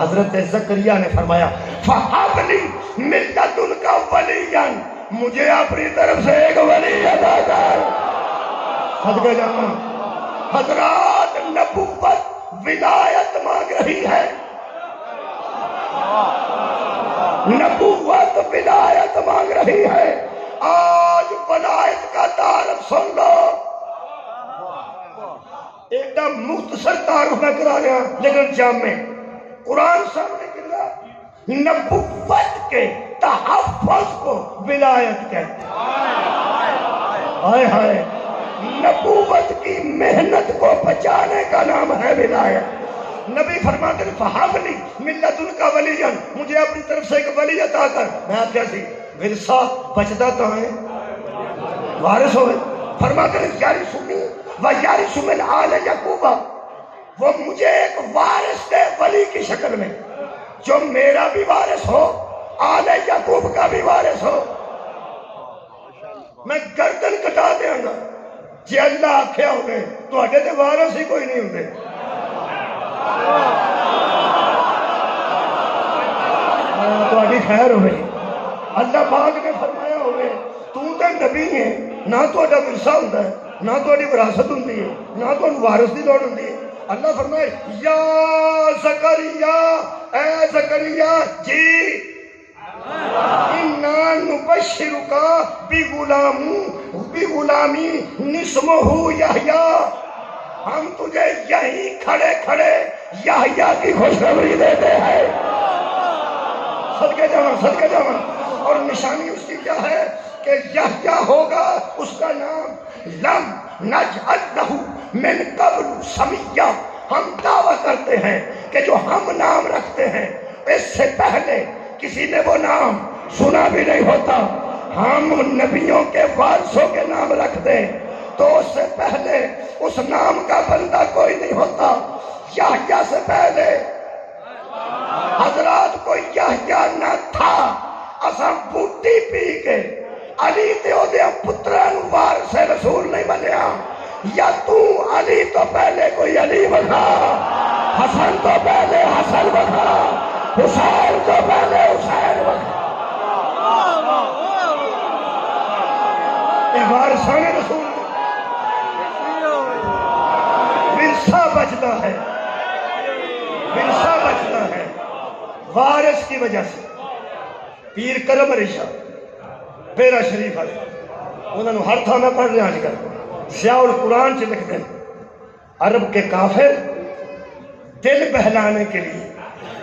حضرت زکریا نے فرمایا فَحَبْ لِي مِن لَدُنْكَ وَلِيًّا, مجھے اپنی طرف سے ایک ولی عطا کر. صدقہ جانا حضرات نبوت ولایت مانگ رہی ہے, نبوت ولایت مانگ رہی ہے. آج ولایت کا تعارف سن لو. ایک دم مختصر تعارف میں کرا رہا لیکن جامع قرآن سامنے کرا. نبوت کے تحفظ کو ولایت کہتے ہیں. ہائے ہائے, نبوت کی محنت کو بچانے کا نام ہے ولایت. نبی فرماتے ہیں فہابلی ملت ان کا ولی جان، مجھے اپنی طرف سے ایک ولی عطا کر۔ میں کیا سی ورثہ بچتا تو ہے وارث ہوئے، فرماتے ہیں یارث منی و یارث من آل یعقوب، وہ مجھے ایک وارث دے ولی کی شکل میں، جو میرا بھی وارث ہو، آل یعقوب کا بھی وارث ہو۔ میں گردن کٹا دیا گا جی اللہ آکھیا ہوئے تو اٹھے دے وارث ہی کوئی نہیں ہوندے۔ تو اٹھی خیر ہوئے، اللہ پاک نے فرمایا ہوئے تو تے نبی ہے، نہ تو اٹھا ورثہ ہوندہ ہے، نہ تو اٹھی وراثت ہوندی ہے، نہ تو وارث دی دوڑ ہوندی ہے۔ اللہ فرمائے یا زکریا، اے زکریا جی اِنَّا نُبَشِّرُكَ بِغُلَامٍ اسْمُهُ یحییٰ، ہم تجھے یہیں کھڑے کھڑے یحییٰ کی خوشخبری دیتے ہیں۔ صدقے جاواں اور نشانی اس کی کیا ہے کہ یحییٰ ہوگا اس کا نام، لم نجعل لہ من قبل سمیہ، ہم دعویٰ کرتے ہیں کہ جو ہم نام رکھتے ہیں اس سے پہلے کسی نے وہ نام سنا بھی نہیں ہوتا۔ ہم نبیوں کے وارثوں کے نام رکھ دیں تو اس سے پہلے اس نام کا بندہ کوئی نہیں ہوتا۔ یحییٰ سے پہلے حضرات کو یحییٰ نہ تھا، اساں بوٹی پی کے علی تے او دے پتراں نوں وارث رسول نہیں بنیا، یا تو علی تو پہلے کوئی علی بنا، حسن تو پہلے حسن بنا، حسین تو پہلے حسین بنا۔ یہ وارثان رسول ورثہ بچتا ہے، ورثہ بچتا ہے وارث کی وجہ سے۔ پیر کرم علی شاہ بیرا شریف والے انہوں نے ہر تھا میں پڑھ رہا آج کل ضیاء القرآن سے لکھ دیں، عرب کے کافر دل بہلانے کے لیے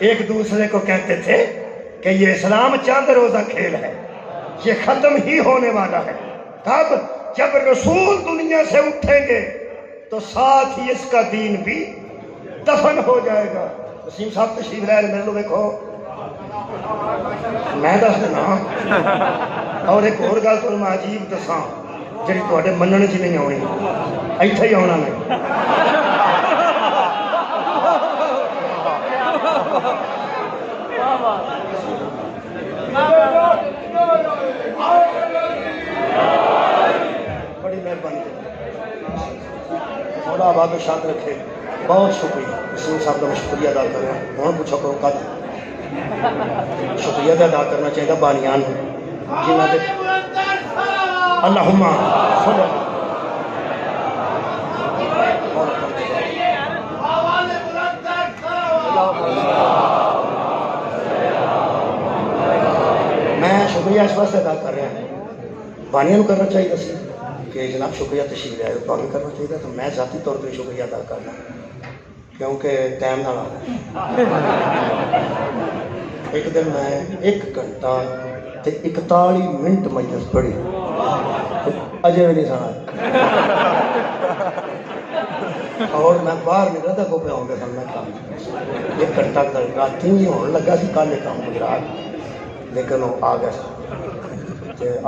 ایک دوسرے کو کہتے تھے کہ یہ اسلام چاند روزہ کھیل ہے، یہ ختم ہی ہونے والا ہے۔ کب؟ جب رسول دنیا سے اٹھیں گے تو ساتھ ہی اس کا دین بھی دفن ہو جائے گا۔ وسیم صاحب تشریف لائے میرے لوگ دیکھو میں دس دینا اور ایک اور گل تو میں عجیب دساں جی تے مننے چ نہیں آنی، ایتھے ہی آنا میں۔ بڑی مہربانی مولا آباد و شاد رکھے، بہت شکریہ۔ وسیم صاحب کا میں شکریہ ادا کر رہا ہوں۔ ہوں پوچھو کرو کد شکریہ ادا کرنا چاہیے بانیان جنہوں نے اللہم صلی اللہ میں شکریہ اس واسطے ادا کر رہا ہوں، بانیاں کرنا چاہیے سی کہ جناب شکریہ تشریف لائے تو ہمیں کرنا چاہیے، تو میں ذاتی طور پہ شکریہ ادا کرنا کیونکہ ٹائم نہ لگا۔ ایک دن میں 1 گھنٹہ 41 منٹ مجلس پڑھی، اجے بھی نہیں سنا، اور میں باہر نکلا تھا کو پہ آؤں گا سن میں کام 1 گھنٹہ رات ہی ہونے لگا سی کل کام گجرات، لیکن وہ آ گیا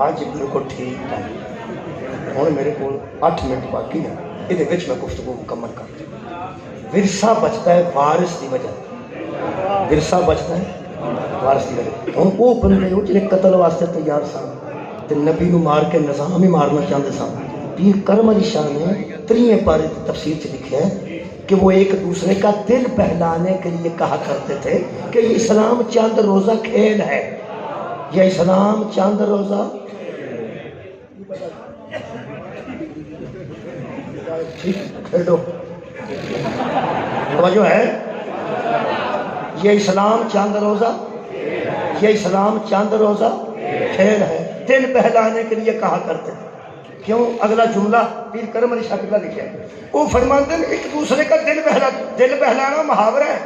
آج بالکل ٹھیک ہے۔ ہوں میرے کو 8 منٹ باقی ہے، یہ میں گفتگو مکمل کر دوں۔ ورثہ بچتا ہے وارث کی وجہ، ورثہ بچتا ہے وارث کی وجہ۔ ہوں وہ بندے ہو جنہیں قتل واسطے تیار سن تے نبی نو مار کے نظام ہی مارنا چاہتے سن۔ پیر کرم علی شاہ نے 3 پارے کی تفسیر سے لکھا ہے کہ وہ ایک دوسرے کا دل بہلانے کے لیے کہا کرتے تھے کہ یہ اسلام چند روزہ کھیل ہے، یہ اسلام چند روزہ کھیلو توجہ ہے، یہ اسلام چند روزہ، یہ اسلام چند روزہ کھیل ہے، دل بہلانے کے لیے کہا کرتے ہیں۔ کیوں؟ اگلا جملہ پیر کرم علی شاہ کا لکھا ہے، وہ فرماتے ہیں ایک دوسرے کا دل بہلانا محاورہ ہے۔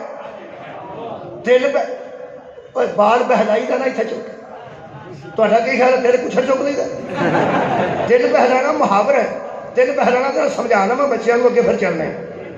بال بہلائی دا نہ اتنا چک، تو کی خیال ہے تیرے کچھ چک نہیں دا؟ دل بہلانا محاورہ ہے، دل بہلانا تو سمجھانا میں بچیاں کو اگے پھر چلنا ہے۔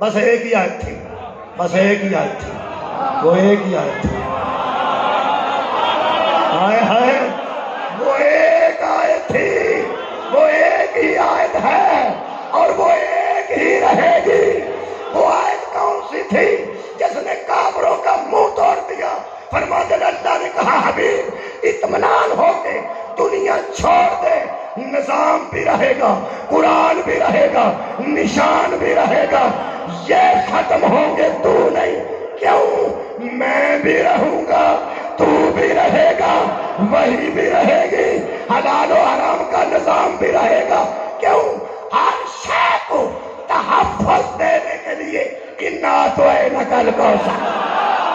بس ایک ہی آیت تھی، بس ایک ہی آیت تھی، وہ ایک ہی آیت تھی، ہائے ہائے وہ ایک آیت تھی، وہ ایک ہی آیت ہے اور وہ ایک ہی رہے گی۔ وہ آیت کون سی تھی جس نے کافروں کا منہ توڑ دیا؟ فرماتے ہیں اللہ نے کہا حبیب اطمینان ہو کے دنیا چھوڑ دے، نظام بھی رہے گا، قرآن بھی رہے گا، نشان بھی رہے گا، یہ ختم ہوں گے تو نہیں۔ کیوں؟ میں بھی رہوں گا، تو بھی رہے گا، وہی بھی رہے گی، حلال و حرام کا نظام بھی رہے گا۔ کیوں؟ ہر شے کو تحفظ دینے کے لیے اِنَّا أَعْطَيْنَاكَ الْكَوْثَرَ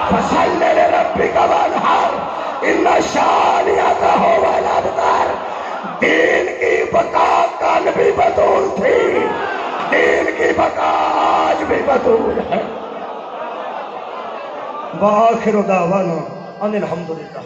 فَصَلِّ لِرَبِّكَ وَانْحَرْ إِنَّ شَانِئَكَ هُوَ الْأَبْتَرُ۔ دین کی بقا کل بھی بطول تھی، دین کی بقا آج بھی بطول ہے۔ وآخر دعوانا ان الحمدللہ۔